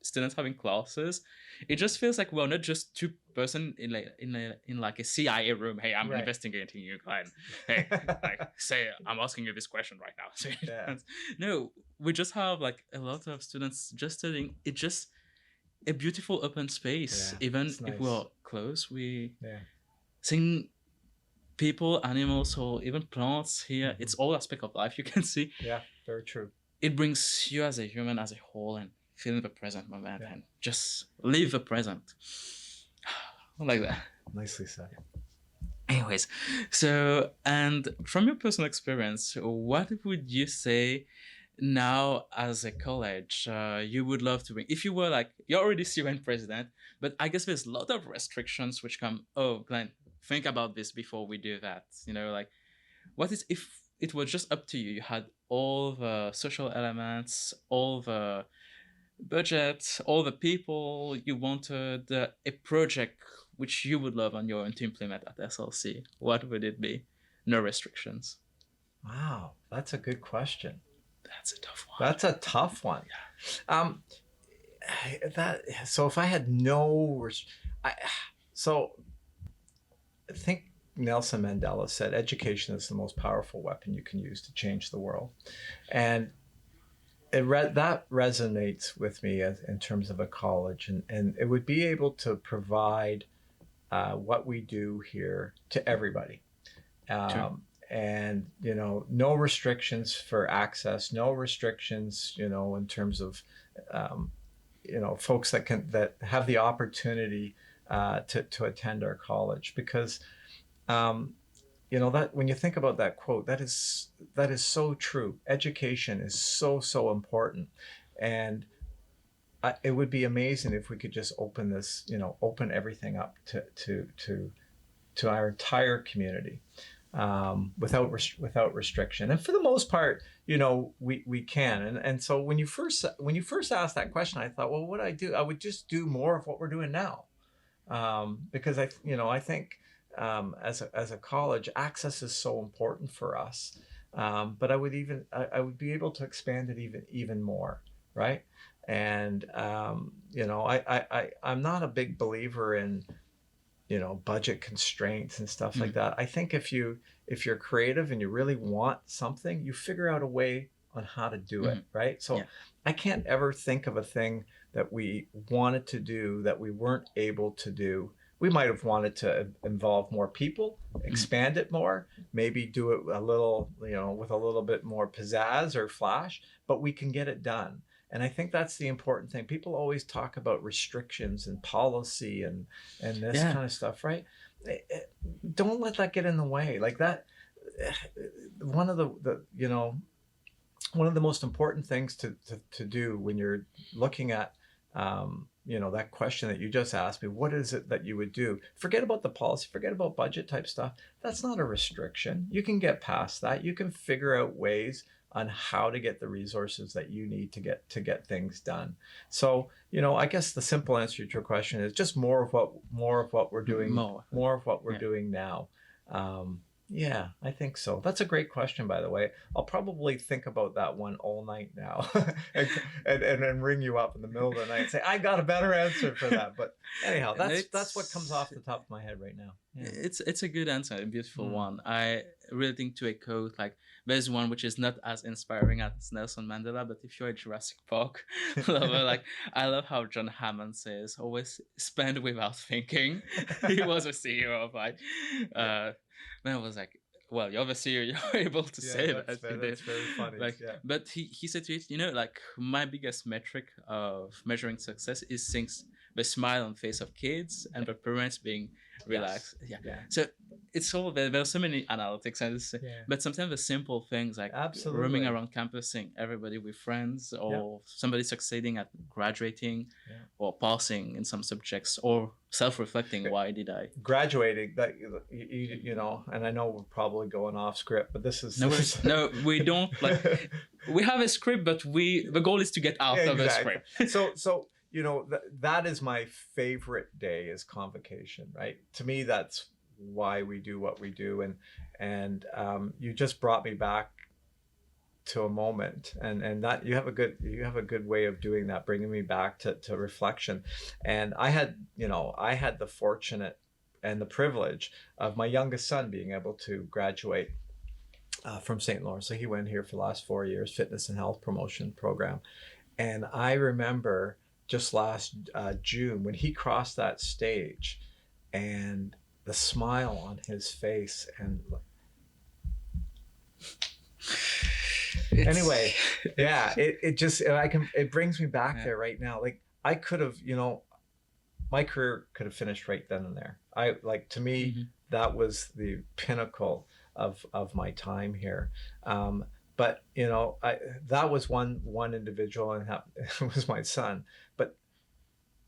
students having classes. It just feels like we're not just two person in like a CIA room. Hey, I'm investigating you, client. Hey, like say I'm asking you this question right now. So no, we just have like a lot of students just studying. It just a beautiful open space. Even if we're close, we seeing people, animals, or even plants here. It's all aspect of life you can see. Yeah, very true. It brings you as a human as a whole and feeling the present moment and just live the present. Like that. Nicely said. Anyways, so and from your personal experience, what would you say now as a college you would love to bring? If you were like you're already student president, but I guess there's a lot of restrictions which come. Oh, Glenn, think about this before we do that. Like what is if it was just up to you? You had all the social elements, all the budget, all the people you wanted, a project which you would love on your own to implement at SLC. What would it be? No restrictions. Wow, that's a good question. That's a tough one. That's a tough one. Um, that so if I had no, I, so I think Nelson Mandela said education is the most powerful weapon you can use to change the world, and that resonates with me in terms of a college, and it would be able to provide what we do here to everybody. True. And no restrictions for access, no restrictions, in terms of um, folks that have the opportunity to attend our college, because um, that when you think about that quote, that is so true. Education is so important, and it would be amazing if we could just open everything up to our entire community, without restriction. And for the most part, we can. And so when you first asked that question, I thought, well, what I do, I would just do more of what we're doing now, because I think, as a college, access is so important for us. But I would be able to expand it even more, right? And I'm not a big believer in budget constraints and stuff like Mm. that. I think if you're creative and you really want something, you figure out a way on how to do it, Mm. right? So Yeah. I can't ever think of a thing that we wanted to do that we weren't able to do. We might have wanted to involve more people, Mm. expand it more, maybe do it a little, with a little bit more pizzazz or flash, but we can get it done. And I think that's the important thing. People always talk about restrictions and policy and this Yeah. kind of stuff, right? Don't let that get in the way. Like that, one of the most important things to do when you're looking at, that question that you just asked me, what is it that you would do? Forget about the policy, forget about budget type stuff. That's not a restriction. You can get past that. You can figure out ways on how to get the resources that you need to get things done. So, I guess the simple answer to your question is just more of what we're doing, More. more of what we're Yeah. doing now. Yeah, I think so. That's a great question, by the way. I'll probably think about that one all night now, and then ring you up in the middle of the night and say, I got a better answer for that. But anyhow, And that's what comes off the top of my head right now. Yeah. it's a good answer, a beautiful Mm. one. I really think to a quote like there's one which is not as inspiring as Nelson Mandela, but if you're a Jurassic Park lover, like I love how John Hammond says, always spend without thinking. He was a CEO of like man, I was like, well, you're the CEO, you're able to Yeah, say that's that. You did. very funny. Like, Yeah. but he said to it, like my biggest metric of measuring success is things the smile on face of kids and the parents being relaxed. Yes. Yeah. Yeah. So it's all there's so many analytics, Yeah. but sometimes the simple things like roaming Absolutely. around campus, seeing everybody with friends, Yeah. or somebody succeeding at graduating, Yeah. or passing in some subjects, or self-reflecting. Why did I? Graduating, that and I know we're probably going off script, but this is No, this is- no, we don't like. We have a script, but the goal is to get out of the Exactly. script. So that is my favorite day, is convocation, right? To me, that's why we do what we do, and you just brought me back to a moment, and that you have a good way of doing that, bringing me back to reflection. And I had the fortunate and the privilege of my youngest son being able to graduate from St. Lawrence. So he went here for the last 4 years, fitness and health promotion program. And I remember just last June when he crossed that stage, and the smile on his face. And anyway, yeah, it brings me back Yeah. there right now. Like I could have, my career could have finished right then and there. To me, Mhm. that was the pinnacle of my time here. But that was one individual, and it was my son. But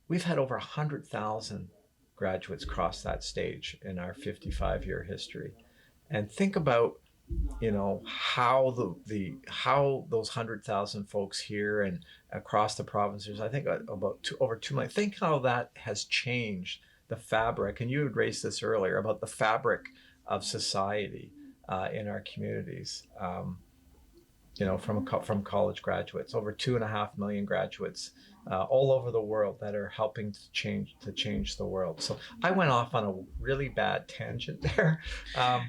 we've had over 100,000 graduates cross that stage in our 55-year history. And think about how how those 100,000 folks here and across the provinces. I think about over 2 million. Think how that has changed the fabric. And you had raised this earlier about the fabric of society. in our communities. From college graduates, over 2.5 million graduates all over the world that are helping to change the world. So I went off on a really bad tangent there,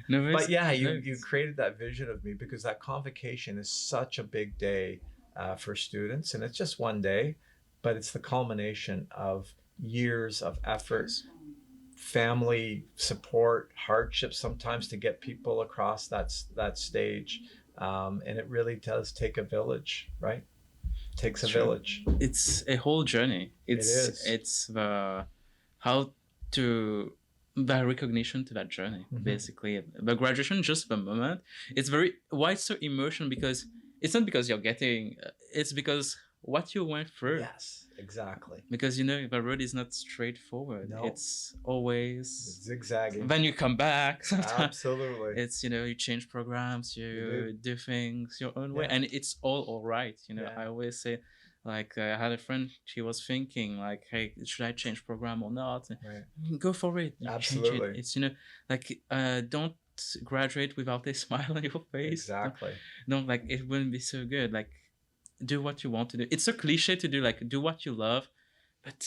No, but it's yeah, perfect. you created that vision of me because that convocation is such a big day for students, and it's just one day, but it's the culmination of years of effort, family support, hardship sometimes to get people across that stage. And it really does take a village, right? It takes a True. village. It's a whole journey. It is. It's the how to the recognition to that journey. Basically, the graduation just the moment. It's very why it's so emotional because it's not because you're getting. It's because what you went through. Yes, exactly. Because the road is not straightforward. No. It's always zigzagging. Then you come back. Sometimes Absolutely. it's you change programs, you do things your own way, Yeah. and it's all right. Yeah. I always say, like I had a friend. She was thinking like, "Hey, should I change program or not?" Right. Go for it. Absolutely. Change it. It's don't graduate without a smile on your face. Exactly. Don't like it wouldn't be so good. Like do what you want to do. It's so cliche to do like do what you love, but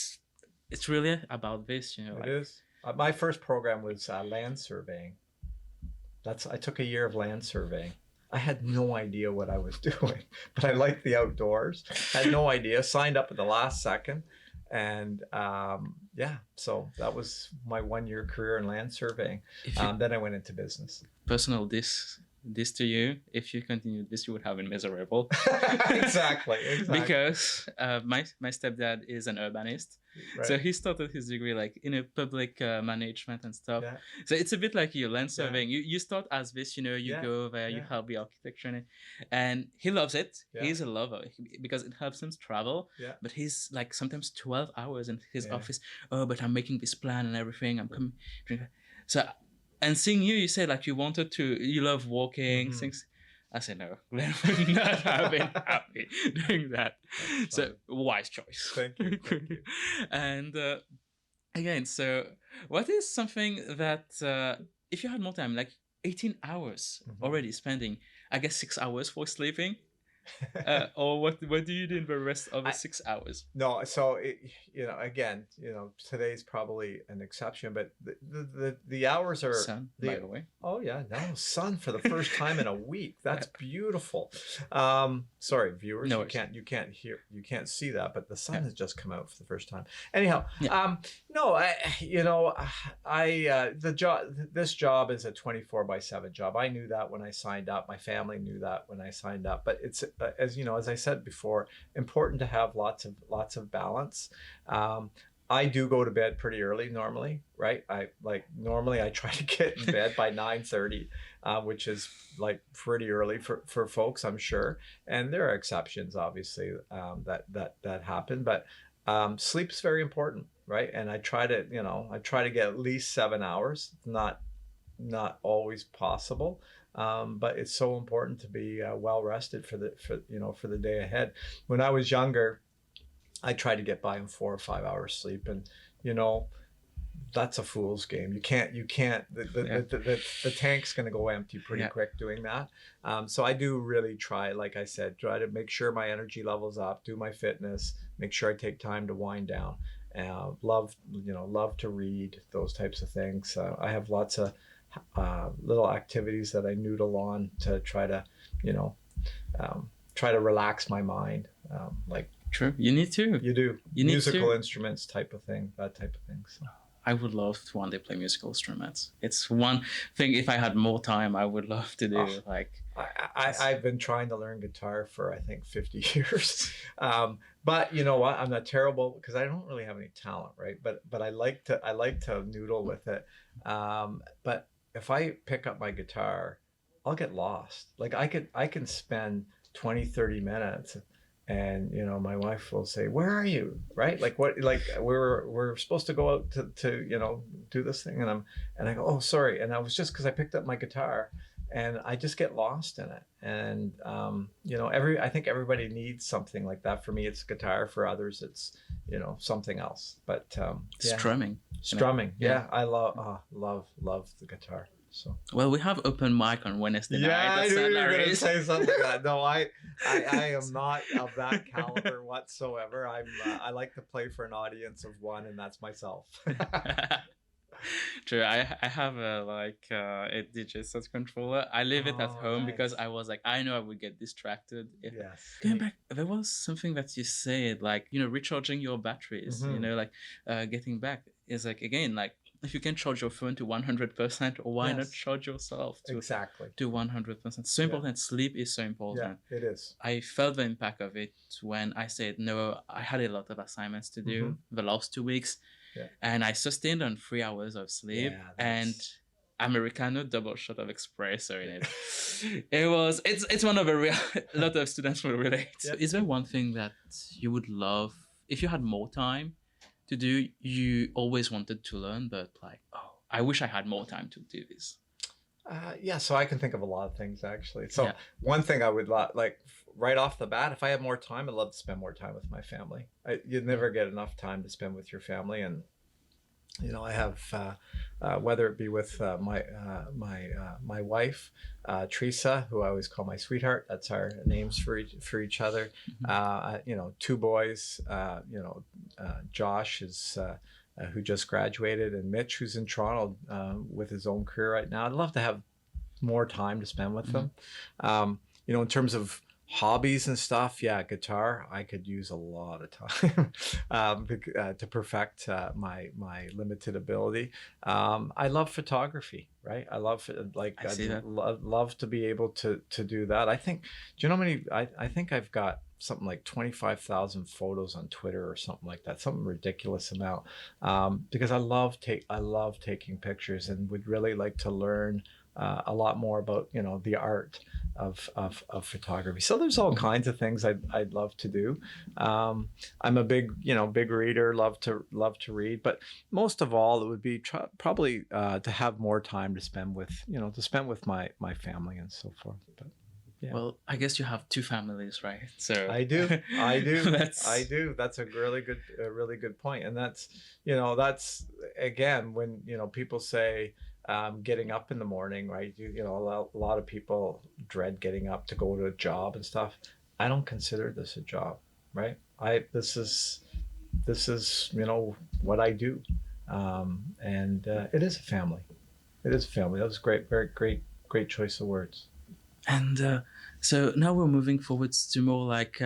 it's really about this. It is. My first program was land surveying. I took a year of land surveying. I had no idea what I was doing, but I liked the outdoors. Had no idea. Signed up at the last second, and so that was my 1 year career in land surveying. Then I went into business. Personal this to you, if you continue this, you would have been miserable. Exactly. Because my stepdad is an urbanist, right. So he started his degree like in a public management and stuff. Yeah. So it's a bit like you land surveying. Yeah. You start as this, you go there, you Yeah. help the architecture, and he loves it. Yeah. He's a lover because it helps him travel. Yeah. But he's like sometimes 12 hours in his office. Oh, but I'm making this plan and everything. I'm coming. So. And seeing you say like you love walking, things. I said no, Glenn would not have been happy doing that. That's so wise choice. Thank you. Thank you. And again, so what is something that if you had more time, like 18 hours already spending, I guess 6 hours for sleeping, or what do you do in the rest of the 6 hours? No, so again, today's probably an exception, but the hours are sun, by the way. Oh yeah, no sun for the first time in a week. That's beautiful. Sorry, viewers, no, you can't see that, but the sun has just come out for the first time. Anyhow, this job is a 24/7 job. I knew that when I signed up. My family knew that when I signed up. But it's as I said before, important to have lots of balance. I do go to bed pretty early normally, right? Normally I try to get in bed by 9:30, which is like pretty early for folks, I'm sure. And there are exceptions, obviously, that happen. But sleep's very important, right? And I try to get at least 7 hours. Not always possible. But it's so important to be well rested for the day ahead. When I was younger, I tried to get by on 4 or 5 hours sleep, and that's a fool's game. You can't. The tank's going to go empty pretty quick doing that. So I do really try, like I said, try to make sure my energy level's up, do my fitness, make sure I take time to wind down. Love to read, those types of things. I have lots of little activities that I noodle on to try to relax my mind. True, you need to. You do. Musical instruments, that type of thing. So. I would love to one day play musical instruments. It's one thing. If I had more time, I would love to do. I've been trying to learn guitar for I think 50 years. But you know what? I'm not terrible because I don't really have any talent, right? But I like to noodle with it. But if I pick up my guitar, I'll get lost. Like I can spend 20-30 minutes, and my wife will say, "Where are you?" Right? Like what? Like we're supposed to go out to do this thing, and I go, "Oh, sorry." And I was just because I picked up my guitar, and I just get lost in it. And I think everybody needs something like that. For me, it's guitar. For others, it's something else. But Strumming. strumming. Yeah, I love the guitar. So Well, we have open mic on Wednesday night yeah, I at knew St. you were gonna Larry's. say something like that. No, I am not of that caliber whatsoever. I like to play for an audience of one, and that's myself. True. I have a DJ set controller. I leave it at Oh, home because nice. I was like, I know I would get distracted if Yes. going back. There was something that you said, like, recharging your batteries. Mhm. Getting back is like, again, like, if you can charge your phone to 100%, why not Yes. charge yourself Exactly. to 100%? So important. Sleep is so Yeah, important. it is. I felt the impact of it when I said no. I had a lot of assignments to do the last 2 weeks, Yeah. and I sustained on 3 hours of sleep Yeah, and that's- Americano double shot of espresso in it. It's one of a lot of students will relate. Yeah. Is there one thing that you would love if you had more time to do? You always wanted to learn, but like, oh, I wish I had more time to do this. Yeah, so I can think of a lot of things actually. So Yeah. one thing I would like right off the bat, if I had more time, I'd love to spend more time with my family. You'd never get enough time to spend with your family, and I have whether it be with my wife, Teresa, who I always call my sweetheart. That's our names for each other. Two boys. Josh is. Who just graduated, and Mitch, who's in Toronto with his own career right now. I'd love to have more time to spend with them. In terms of hobbies and stuff, yeah, guitar, I could use a lot of time to perfect my limited ability. I love photography, right? I love I see that. love to be able to do that. I think, do you know how many? I think I've got something like 25,000 photos on Twitter or something like that, something ridiculous amount, because I love taking pictures and would really like to learn a lot more about the art of photography. So there's all kinds of things I'd love to do. I'm a big reader, love to read, but most of all it would be probably to have more time to spend with my family and so forth. But yeah. Well, I guess you have two families, right? So I do. That's- I do. That's a really good point. And that's again, when, people say, getting up in the morning, right? A lot of people dread getting up to go to a job and stuff. I don't consider this a job, right? This is what I do. And it is a family. It is a family. That was great. Very great choice of words. And so now we're moving forwards to more like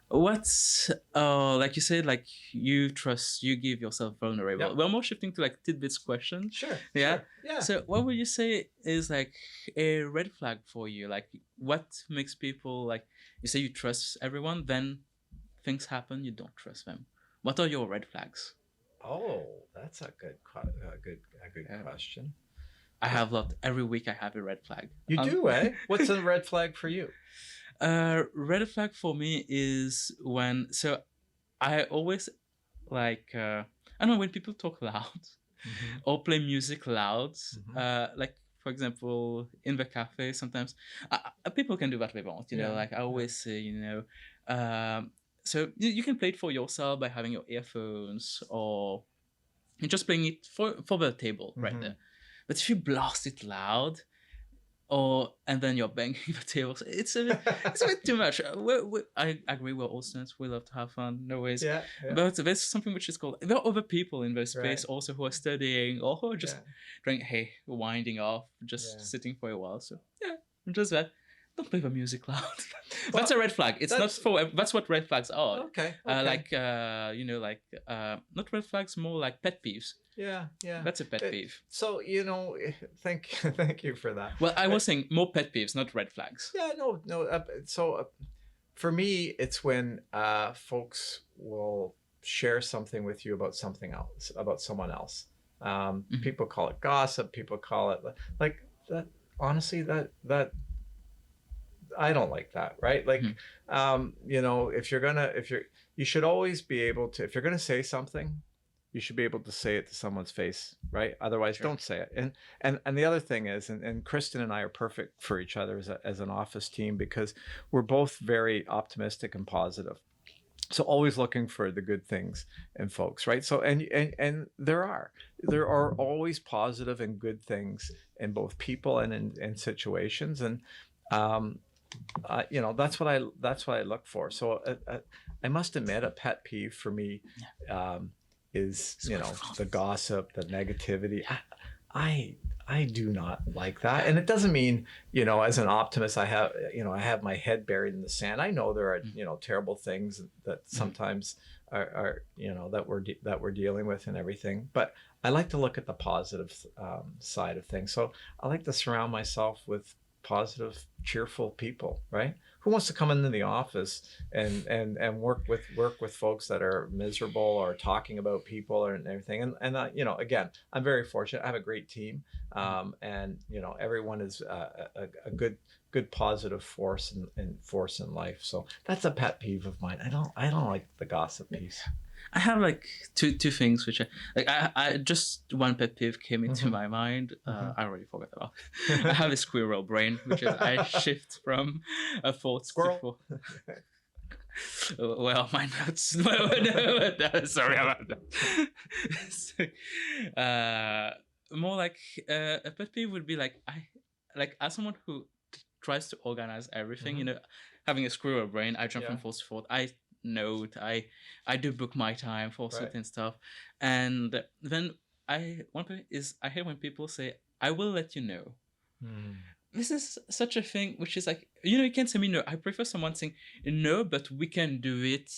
what's like you said, like you give yourself vulnerable. Yep. We're more shifting to like tidbits questions. Sure. Yeah. Sure. Yeah. So what would you say is like a red flag for you? Like what makes people, like you say you trust everyone, then things happen, you don't trust them. What are your red flags? Oh, that's a good question. I have lot every week. I have a red flag. You do, eh? What's a red flag for you? Red flag for me is when, so I always like I don't know, when people talk loud or play music loud. Like for example, in the cafe sometimes people can do what they want. Like I always say, so you can play it for yourself by having your earphones, or you're just playing it for the table right there. But if you blast it loud, and then you're banging the tables, it's a bit too much. I agree. We're all students. We love to have fun. No ways. Yeah. But there's something which is called. There are other people in the space Right. also who are studying or who are just winding off, just sitting for a while. So yeah, just that. Don't play the music loud. That's a red flag. It's not for. That's what red flags are. Okay. Like not red flags, more like pet peeves. Yeah. That's a pet peeve. So thank you for that. Well, I was saying more pet peeves, not red flags. Yeah, no. So for me, it's when folks will share something with you about something else, about someone else. People call it gossip. People call it like that. Honestly, that I don't like that, right? Like, you should always be able to, if you're gonna say something, you should be able to say it to someone's face, right? Otherwise, Sure. don't say it. And the other thing is, and Kristen and I are perfect for each other as an office team because we're both very optimistic and positive. So always looking for the good things in folks, right? So and there are always positive and good things in both people and in situations, and that's what I look for. So I must admit, a pet peeve for me is the gossip, the negativity. I do not like that, and it doesn't mean as an optimist I have my head buried in the sand. I know there are terrible things that sometimes are that we're dealing with and everything, but I like to look at the positive side of things. So I like to surround myself with positive, cheerful people, right? Who wants to come into the office and work with folks that are miserable or talking about people and everything? And again, I'm very fortunate. I have a great team, and everyone is a good positive force in life. So that's a pet peeve of mine. I don't like the gossip piece. I have like two things which I just one pet peeve came into my mind. I already forgot about. I have a squirrel brain, which is I shift from a thought Squirrel. Well, my notes. No, sorry about that. More like a pet peeve would be like as someone who tries to organize everything. Having a squirrel brain, I jump from thought to thought. I note, I do book my time for certain stuff, and then one thing is I hate when people say I will let you know. This is such a thing which is like you can't say me no. I prefer someone saying no, but we can do it,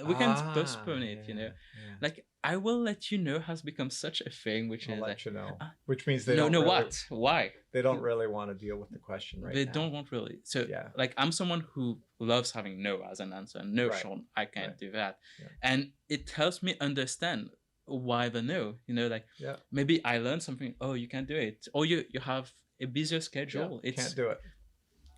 we can postpone it. Like I will let you know has become such a thing which I'll is let like, you know, which means they no don't no really, what why they don't really want to deal with the question right they now. don't want really. So Yeah. like I'm someone who loves having no as an answer. No, Right. Sean, I can't Right. do that. Yeah. And it helps me understand why the no. Like Yeah. maybe I learned something. Oh, you can't do it, or you have a busier schedule. Yeah. Can't do it.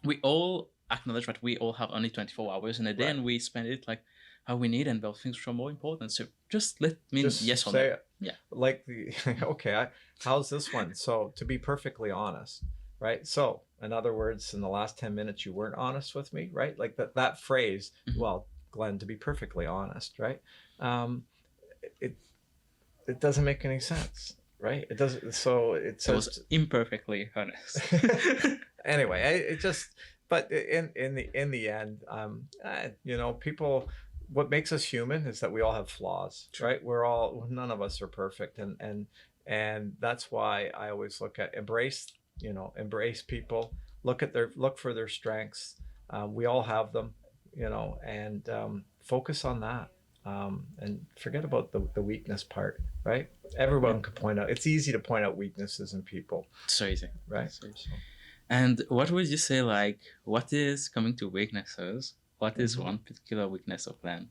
We all acknowledge that we all have only 24 hours in a day, Right. and we spend it like how we need, and those things which are more important. So just let me Just yes or say no. it. Yeah. Like okay, how's this one? So to be perfectly honest, right? So in other words, in the last 10 minutes, you weren't honest with me, right? Like that phrase, well, Glenn, to be perfectly honest, right? It doesn't make any sense, right? It doesn't. So it says, was imperfectly honest. Anyway, it just, but in the end, people, what makes us human is that we all have flaws, right? None of us are perfect, and that's why I always embrace people, look for their strengths. We all have them, and focus on that. And forget about the weakness part, right? Everyone can point out. It's easy to point out weaknesses in people. So easy, right? So easy. And what would you say, like, what is coming to weaknesses? What is one particular weakness of Glenn?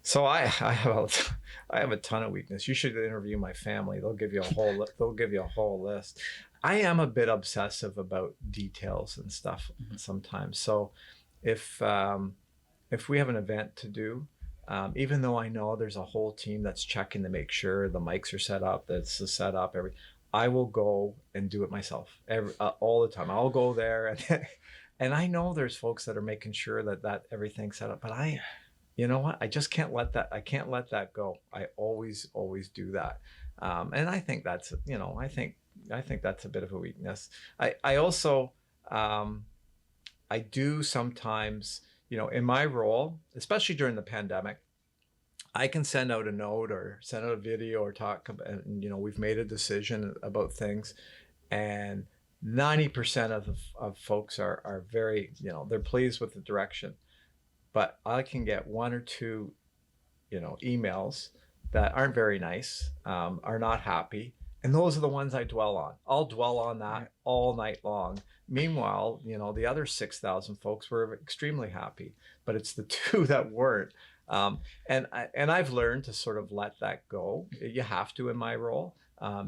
So I have a ton of weakness. You should interview my family. They'll give you a whole list. I am a bit obsessive about details and stuff sometimes. So if we have an event to do, even though I know there's a whole team that's checking to make sure the mics are set up, that's the setup, I will go and do it myself all the time. I'll go there and I know there's folks that are making sure that everyth's set up, but you know what? I just can't let that. I can't let that go. I always do that, and I think that's I think that's a bit of a weakness. I also I do sometimes in my role, especially during the pandemic, I can send out a note or send out a video or talk, and we've made a decision about things, and 90% of folks are very they're pleased with the direction. But I can get one or two, emails that aren't very nice, are not happy. And those are the ones I dwell on. I'll dwell on that all night long. Meanwhile, the other 6,000 folks were extremely happy, but it's the two that weren't. And I've learned to sort of let that go. You have to in my role,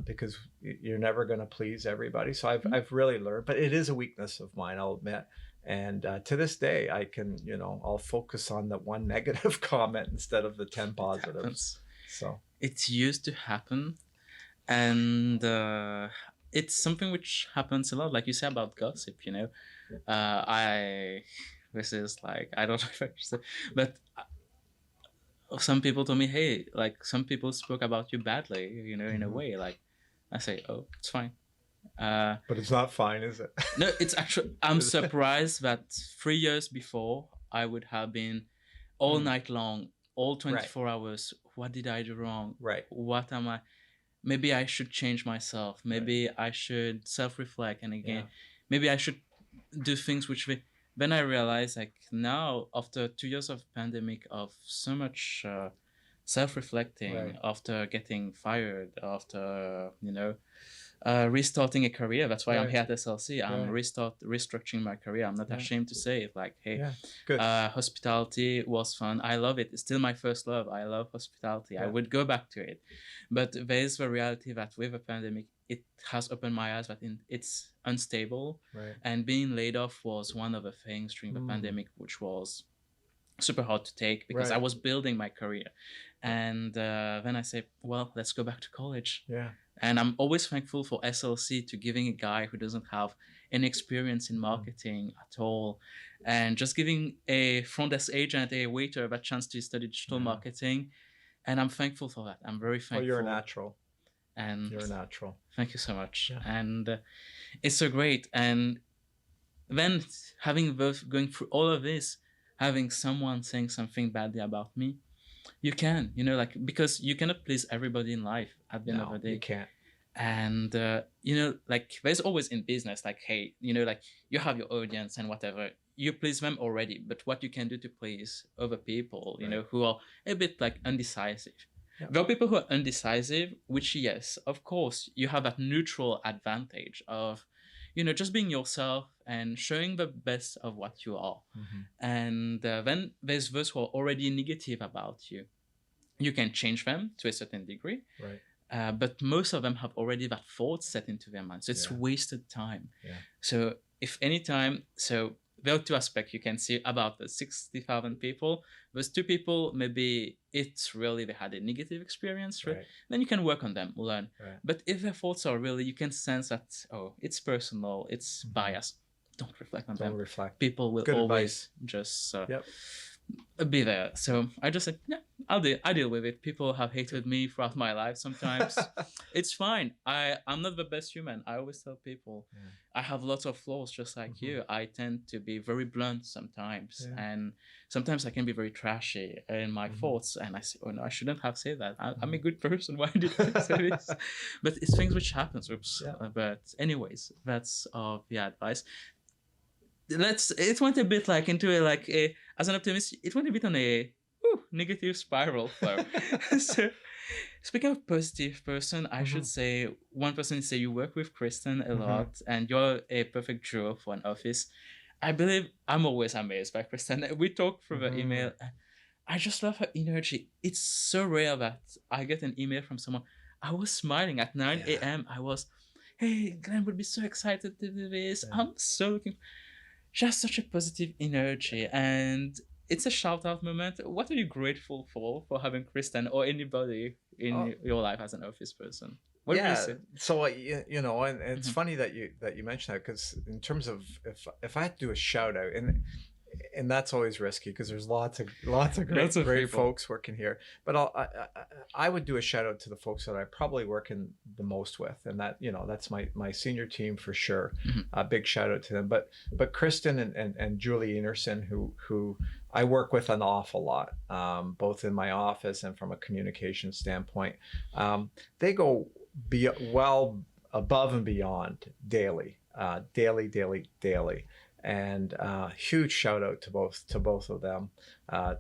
because you're never going to please everybody. So I've really learned, but it is a weakness of mine, I'll admit. And to this day, I can, I'll focus on the one negative comment instead of the 10 It positives. happens. So, It used to happen, and it's something which happens a lot, like you say about gossip. I this is like, I don't know if I should say, but some people told me, hey, like some people spoke about you badly, in a Mhm. way. Like I say, oh, it's fine. But it's not fine, is it? No, it's actually, I'm surprised that 3 years before I would have been all Mm. night long, all Right. 24 hours. What did I do wrong? Right. What am I? Maybe I should change myself. Maybe I should self-reflect. And again, Yeah. maybe I should do things which then I realize, like, now after 2 years of pandemic, of so much self-reflecting, Right. after getting fired, after restarting a career. That's why I'm Right. here at SLC. I'm Right. restructuring my career. I'm not Yeah. ashamed to say it. Like, hey, Yeah. Good. hospitality was fun. I love it. It's still my first love. I love hospitality. I Yeah. would go back to it. But there is the reality that with a pandemic, it has opened my eyes that it's unstable. Right. And being laid off was one of the things during the pandemic, which was super hard to take, because I Right. was building my career. And then I said, well, let's go back to college. Yeah. And I'm always thankful for SLC to giving a guy who doesn't have any experience in marketing at all, and just giving a front desk agent, a waiter, that chance to study digital marketing. And I'm thankful for that. I'm very thankful. Well, you're a natural. And You're a natural. Thank you so much. Yeah. And it's so great. And then going through all of this, having someone saying something badly about me, you can, like, because you cannot please everybody in life at the end of the day. You can't. And like, there's always in business, like, hey, like, you have your audience and whatever, you please them already, but what you can do to please other people, who are a bit like undecisive. There are people who are undecisive, which, yes, of course, you have that neutral advantage of just being yourself and showing the best of what you are. And then there's those who are already negative about you. You can change them to a certain degree. Right. But most of them have already that thought set into their mind. So it's wasted time. Yeah. So if any time, so there are two aspects you can see about the 60,000 people. Those two people, maybe it's really they had a negative experience, right? Then you can work on them, learn. Right. But if their thoughts are really, you can sense that, oh, it's personal, it's bias. Don't reflect on them. Don't reflect. People will Good always just be there. So I just said, yeah, I deal with it. People have hated me throughout my life sometimes. It's fine. I'm not the best human. I always tell people I have lots of flaws just like you. I tend to be very blunt sometimes. And sometimes I can be very trashy in my thoughts. And I say, oh no, I shouldn't have said that. I'm a good person. Why did I say this? But it's things which happens. Oops. But anyways, that's the advice. It went a bit like into as an optimist, it went a bit on a negative spiral flow. So speaking of positive person, I should say one person say you work with Kristen a lot and you're a perfect duo for an office. I believe I'm always amazed by Kristen. We talk through the email. I just love her energy. It's so rare that I get an email from someone. I was smiling at 9 a.m. I was, hey, Glenn would be so excited to do this. I'm so looking. She has such a positive energy, and it's a shout out moment. What are you grateful for having Kristen or anybody in your life as an office person? What do you say? So and it's funny that you mentioned that, because in terms of if I had to do a shout out, and that's always risky because there's lots of great folks working here, but I would do a shout out to the folks that I probably work in the most with, and that that's my senior team for sure. A big shout out to them, but Kristen and Julie Enerson, who I work with an awful lot, both in my office and from a communication standpoint. They go well above and beyond daily. And huge shout out to both of them,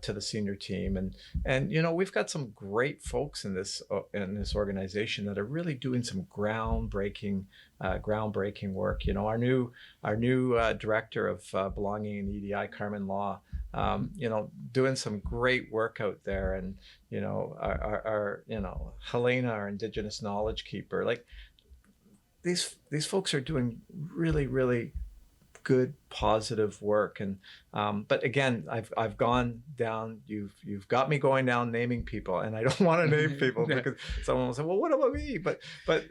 to the senior team, and we've got some great folks in this organization that are really doing some groundbreaking work. Our new director of belonging and EDI, Carmen Law, doing some great work out there, and our Helena, our Indigenous knowledge keeper. Like these folks are doing really, really good, positive work. And but again, I've gone down. You've got me going down naming people, and I don't want to name people Yeah. because someone will say, "Well, what about me?" But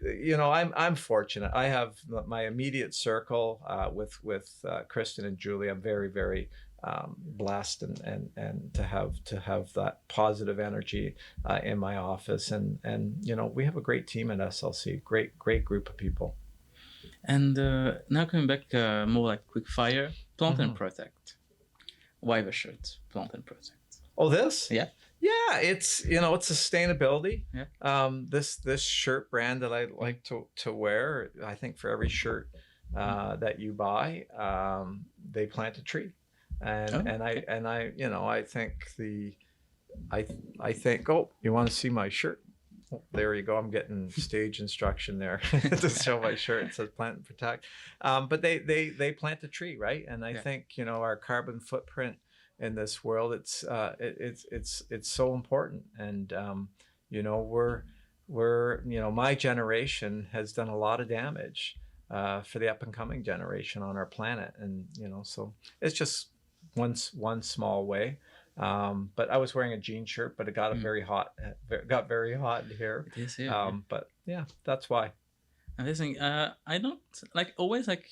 you know, I'm fortunate. I have my immediate circle with Kristen and Julie. I'm very blessed and to have that positive energy in my office, and you know, we have a great team at SLC. Great group of people. And now coming back more like quick fire, plant and Mhm. protect. Why the shirt? Plant and protect. Oh, this? Yeah. Yeah, it's, you know, it's sustainability. Yeah. This shirt brand that I like to wear, I think for every shirt that you buy, they plant a tree, and Oh, and okay. I you know, I think I think, oh, you want to see my shirt? Oh, there you go. I'm getting stage instruction there to show my shirt. It says plant and protect. But they plant a tree, right? And I Yeah. think, you know, our carbon footprint in this world, it's so important. And you know, we're you know, my generation has done a lot of damage for the up and coming generation on our planet, and you know, so it's just one small way. But I was wearing a jean shirt, but it got very hot. Got very hot here. It is here. Yeah. But yeah, that's why. Amazing. I don't like always like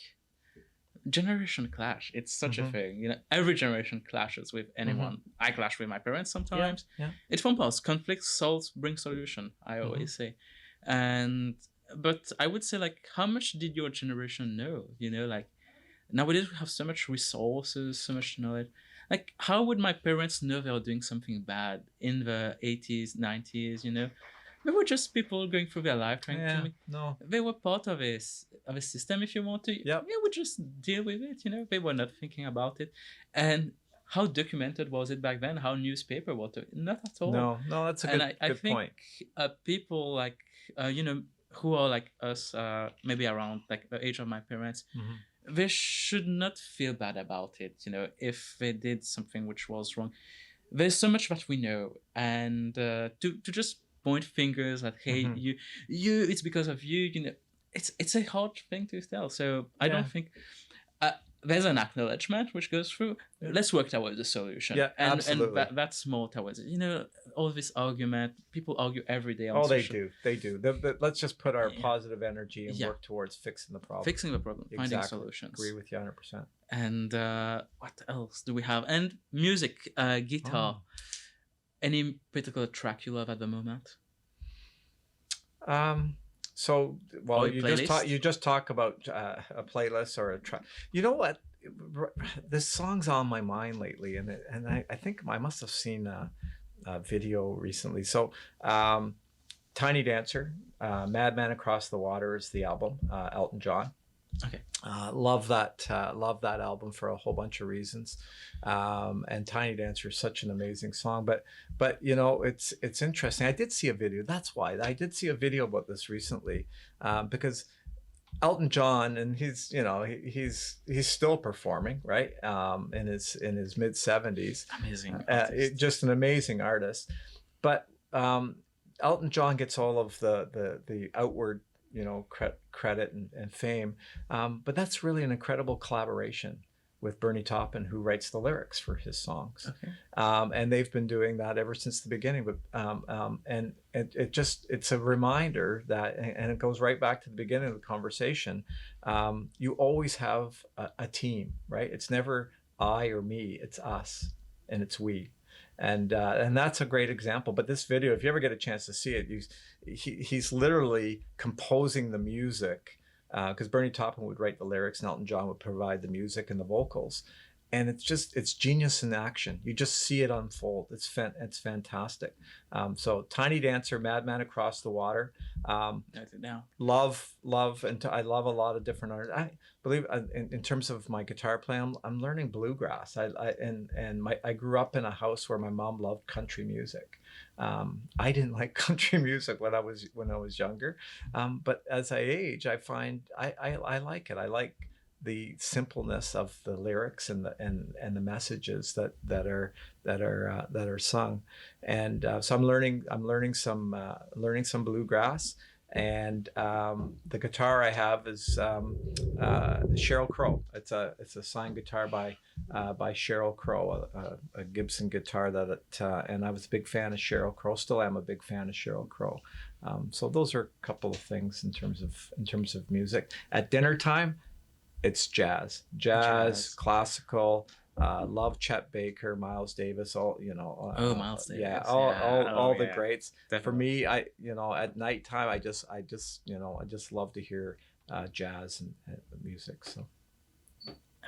generation clash. It's such a thing. You know, every generation clashes with anyone. I clash with my parents sometimes. Yeah. It's fun past conflict solves bring solution. I always say, and but I would say like how much did your generation know? You know, like nowadays we have so much resources, so much knowledge. Like how would my parents know they were doing something bad in the 80s, 90s? You know, they were just people going through their life trying Yeah. to. No. They were part of a system, if you want to. Yep. Yeah, we just deal with it. You know, they were not thinking about it, and how documented was it back then? How newspaper was it? Not at all. No, that's a And good I good think point. people like you know, who are like us, maybe around like the age of my parents, they should not feel bad about it. You know, if they did something which was wrong, there's so much that we know, and to just point fingers at hey you it's because of you. You know, it's a hard thing to tell. So I don't think. There's an acknowledgement which goes through. Yeah. Let's work towards a solution. Yeah, and, absolutely. And that's more towards it. You know, all this argument, people argue every day on Oh, they social. do. They do. Let's just put our positive energy and Yeah. work towards fixing the problem. Fixing the problem, finding Exactly. solutions. Agree with you 100%. And what else do we have? And music, guitar. Any particular track you love at the moment? So, well, Or a you just talk about a playlist or a track. You know what? This song's on my mind lately, and I think I must have seen a video recently. So, Tiny Dancer, Madman Across the Water is the album, Elton John. Okay. Love that album for a whole bunch of reasons, and Tiny Dancer is such an amazing song. But you know, it's interesting. I did see a video. That's why I did see a video about this recently, because Elton John, and he's, you know, he's still performing, right? In his mid 70s. Amazing. Just an amazing artist. But Elton John gets all of the outward, you know, credit and fame, but that's really an incredible collaboration with Bernie Taupin, who writes the lyrics for his songs. Okay. And they've been doing that ever since the beginning. But and it's a reminder that, and it goes right back to the beginning of the conversation. You always have a team, right? It's never I or me, it's us, and it's we. And that's a great example. But this video, if you ever get a chance to see it, he's literally composing the music, because Bernie Taupin would write the lyrics and Elton John would provide the music and the vocals. And it's genius in action. You just see it unfold. It's fantastic. So Tiny Dancer, Madman Across the Water. Note it down. Love, and I love a lot of different artists. I believe in terms of my guitar playing, I'm learning bluegrass. I grew up in a house where my mom loved country music. I didn't like country music when I was younger, but as I age, I find I like it. I like the simpleness of the lyrics and the messages that are sung, and so I'm learning some bluegrass, And the guitar I have is Sheryl Crow. It's a signed guitar by Sheryl Crow, a Gibson guitar and I was a big fan of Sheryl Crow. Still am a big fan of Sheryl Crow. So those are a couple of things in terms of music. At dinner time, it's jazz, classical. Love Chet Baker, Miles Davis, all Oh, Miles Davis. yeah, Yeah. all Oh, the yeah. greats. For Definitely. me, at nighttime, I just love to hear jazz and music. So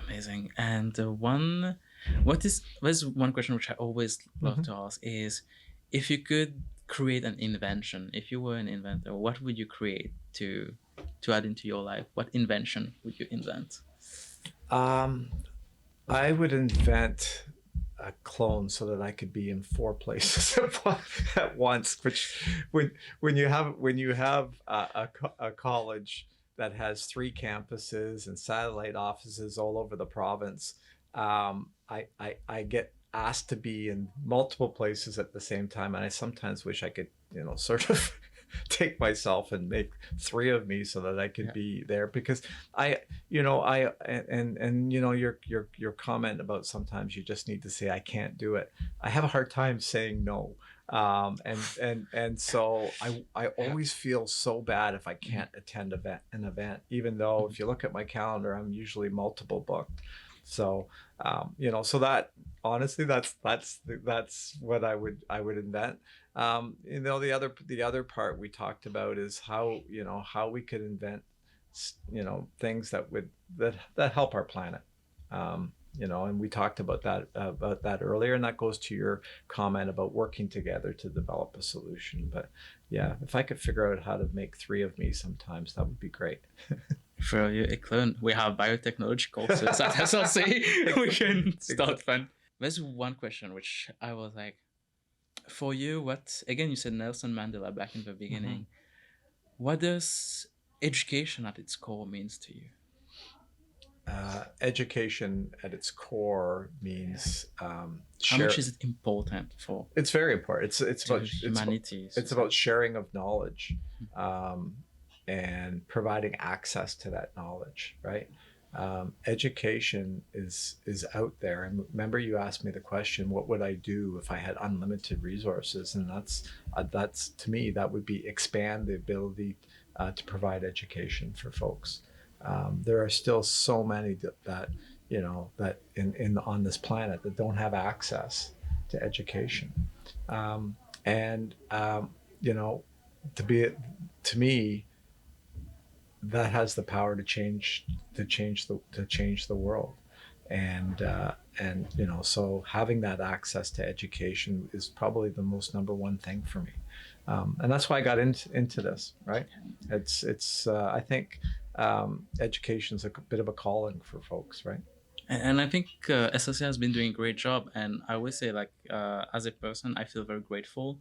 Amazing. And there's one question which I always love to ask is, if you could create an invention, if you were an inventor, what would you create to add into your life? What invention would you invent? um, I would invent a clone so that I could be in four places at once. Which, when you have a college that has three campuses and satellite offices all over the province, I get asked to be in multiple places at the same time, and I sometimes wish I could sort of take myself and make three of me so that I could be there, because your comment about sometimes you just need to say I can't do it. I have a hard time saying no. And so I always feel so bad if I can't attend an event, even though if you look at my calendar, I'm usually multiple booked. So so that honestly, that's what I would invent. The other part we talked about is how we could invent things that help our planet. And we talked about that earlier, and that goes to your comment about working together to develop a solution. But yeah, if I could figure out how to make three of me sometimes, that would be great. For you, Eklund, we have biotechnology courses at SLC. We can start fun. There's one question which I was like, for you, what again? You said Nelson Mandela back in the beginning. What does education at its core means to you? Education at its core means How much is it important for it's very important. It's about humanity? it's about sharing of knowledge, and providing access to that knowledge, right? Education is out there, and remember, you asked me the question, what would I do if I had unlimited resources? And that's to me, that would be expand the ability to provide education for folks. There are still so many that in on this planet that don't have access to education, and to me, that has the power to change the world. And so having that access to education is probably the most number one thing for me. And that's why I got into this, right? It's I think education's a bit of a calling for folks, right? And I think SLC has been doing a great job. And I always say, like, as a person, I feel very grateful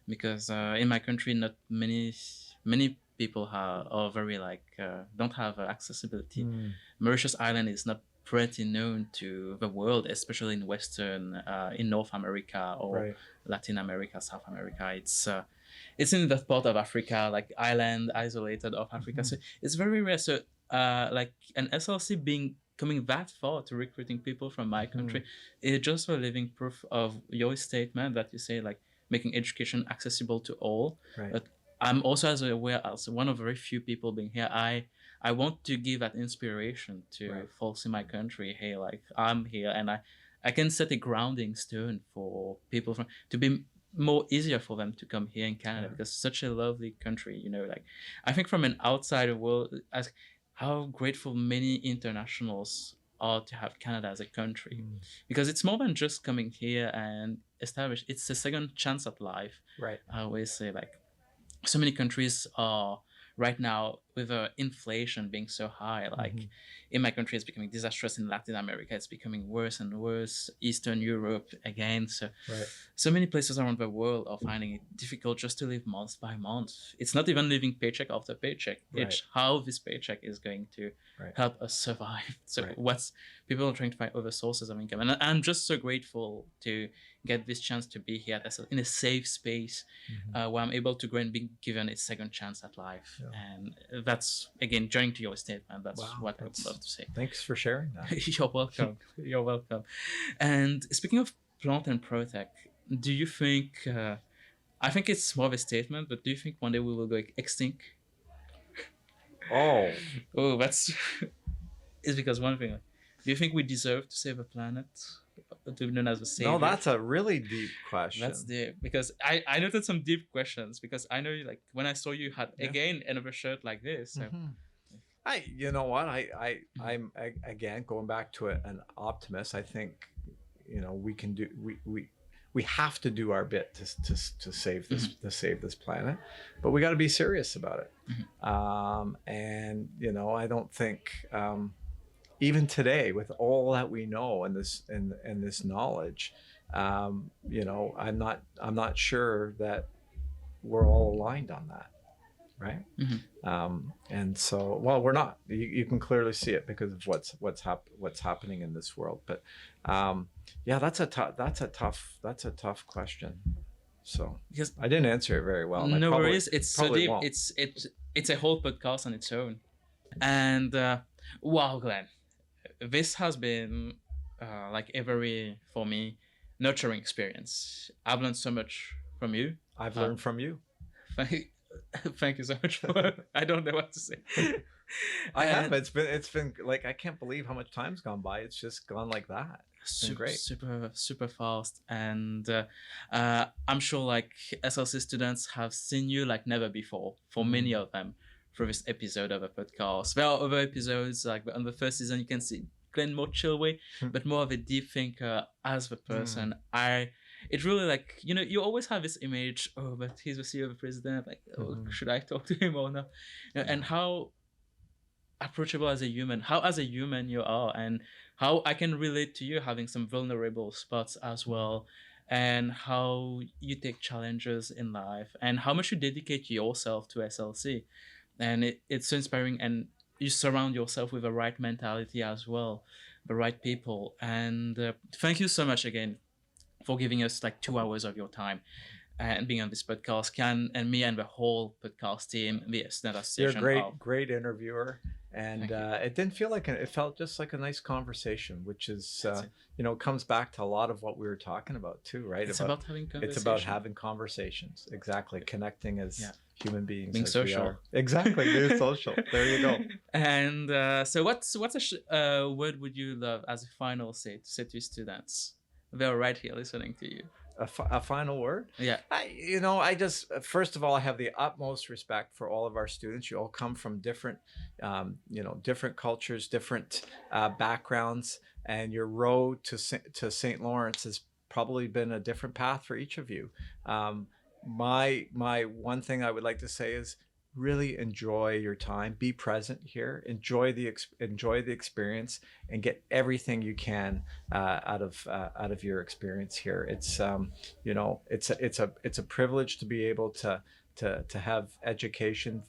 because in my country, not many people are very don't have accessibility. Mauritius Island is not pretty known to the world, especially in in North America or Right. Latin America, South America. It's in that part of Africa, like island, isolated of Africa. So it's very rare. So like an SLC coming that far to recruiting people from my country, it's just a living proof of your statement that you say, like, making education accessible to all. Right. But I'm also aware, as one of very few people being here, I want to give that inspiration to folks in my country. Hey, like, I'm here, and I can set a grounding stone for people to be more easier for them to come here in Canada, because it's such a lovely country. Like, I think from an outsider world, as how grateful many internationals are to have Canada as a country, because it's more than just coming here and establish. It's a second chance at life. Right. I always say, like, so many countries are right now with inflation being so high, like in my country it's becoming disastrous. In Latin America it's becoming worse and worse. Eastern Europe again. So many places around the world are finding it difficult just to live month by month. It's not even living paycheck after paycheck. It's how this paycheck is going to help us survive. So what's people are trying to find other sources of income, and I'm just so grateful to get this chance to be here at SL in a safe space where I'm able to grow and be given a second chance at life. Yeah. And that's, again, joining to your statement, that's Wow, what I would love to say. Thanks for sharing that. You're welcome. You're welcome. And speaking of plant and protect, do you think, I think it's more of a statement, but do you think one day we will go extinct? Oh, that's it's because one thing. Do you think we deserve to save a planet, to be known as a savior? No, that's a really deep question. That's deep, because I noted some deep questions, because I know you, like, when I saw you had again another shirt like this. So. You know what, I'm again going back to an optimist. I think, we can do, we have to do our bit to save this to save this planet, but we got to be serious about it. And I don't think even today, with all that we know and this knowledge, I'm not sure that we're all aligned on that, right? And so, well, we're not. You can clearly see it because of what's happening in this world. But yeah, that's a tough question. So because I didn't answer it very well. No worries. It's so deep. Won't. It's a whole podcast on its own. And wow, Glenn, this has been like a very, for me, nurturing experience. I've learned so much from you. I've learned from you. Thank you so much for. I don't know what to say. I have. It's been like, I can't believe how much time's gone by. It's just gone like that. It's been great. Super fast. And I'm sure like SLC students have seen you like never before, for many of them, for this episode of a podcast. There are other episodes, like on the first season, you can see Glenn more chill way, but more of a deep thinker as the person. It's really like, you always have this image, oh, but he's the CEO of the president, like, oh, should I talk to him or not? And how approachable as a human you are, and how I can relate to you having some vulnerable spots as well, and how you take challenges in life, and how much you dedicate yourself to SLC. And it's so inspiring, and you surround yourself with the right mentality as well, the right people. And thank you so much again for giving us like 2 hours of your time and being on this podcast. Can and me and the whole podcast team, the Student Association. You're a great interviewer, and it didn't feel like it felt just like a nice conversation, which is comes back to a lot of what we were talking about too, right? It's about having conversations. It's about having conversations, exactly, connecting as human beings, being social. Exactly, being social. There you go. And so, what's a word would you love as a final say to your students? They're right here listening to you. A final word? Yeah. I just, first of all, I have the utmost respect for all of our students. You all come from different, different cultures, different backgrounds, and your road to St. Lawrence has probably been a different path for each of you. My one thing I would like to say is, really enjoy your time, be present here, enjoy the experience, and get everything you can out of your experience here. It's it's a privilege to be able to have education,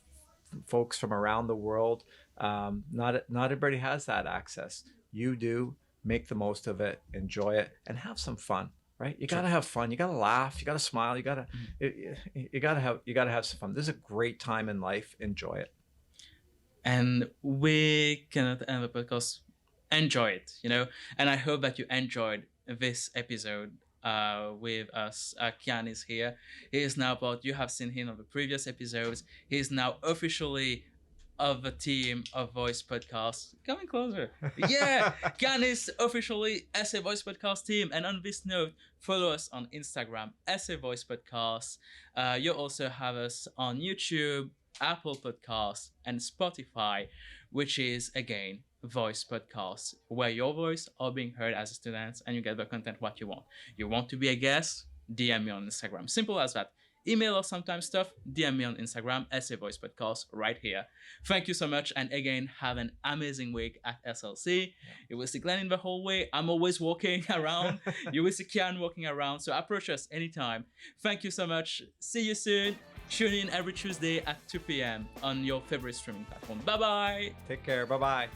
folks from around the world. Not everybody has that access. You do. Make the most of it, enjoy it, and have some fun. Right? You gotta have fun. You gotta laugh. You gotta smile. You gotta have some fun. This is a great time in life. Enjoy it. And we cannot end the podcast. Enjoy it, And I hope that you enjoyed this episode with us. Kian is here. He is now you have seen him on the previous episodes. He is now officially of the team of Voice Podcast. Coming closer. Yeah, Kian is officially SA Voice Podcast team. And on this note, follow us on Instagram, SA Voice Podcast. You also have us on YouTube, Apple Podcasts, and Spotify, which is, again, Voice Podcast, where your voice are being heard as a student and you get the content what you want. You want to be a guest? DM me on Instagram. Simple as that. Email or sometimes stuff, DM me on Instagram, SA Voice Podcast, right here. Thank you so much, and again, have an amazing week at SLC. You will see Glenn in the hallway. I'm always walking around. You will see Kian walking around, so approach us anytime. Thank you so much. See you soon. Tune in every Tuesday at 2 p.m. on your favorite streaming platform. Bye-bye. Take care. Bye-bye.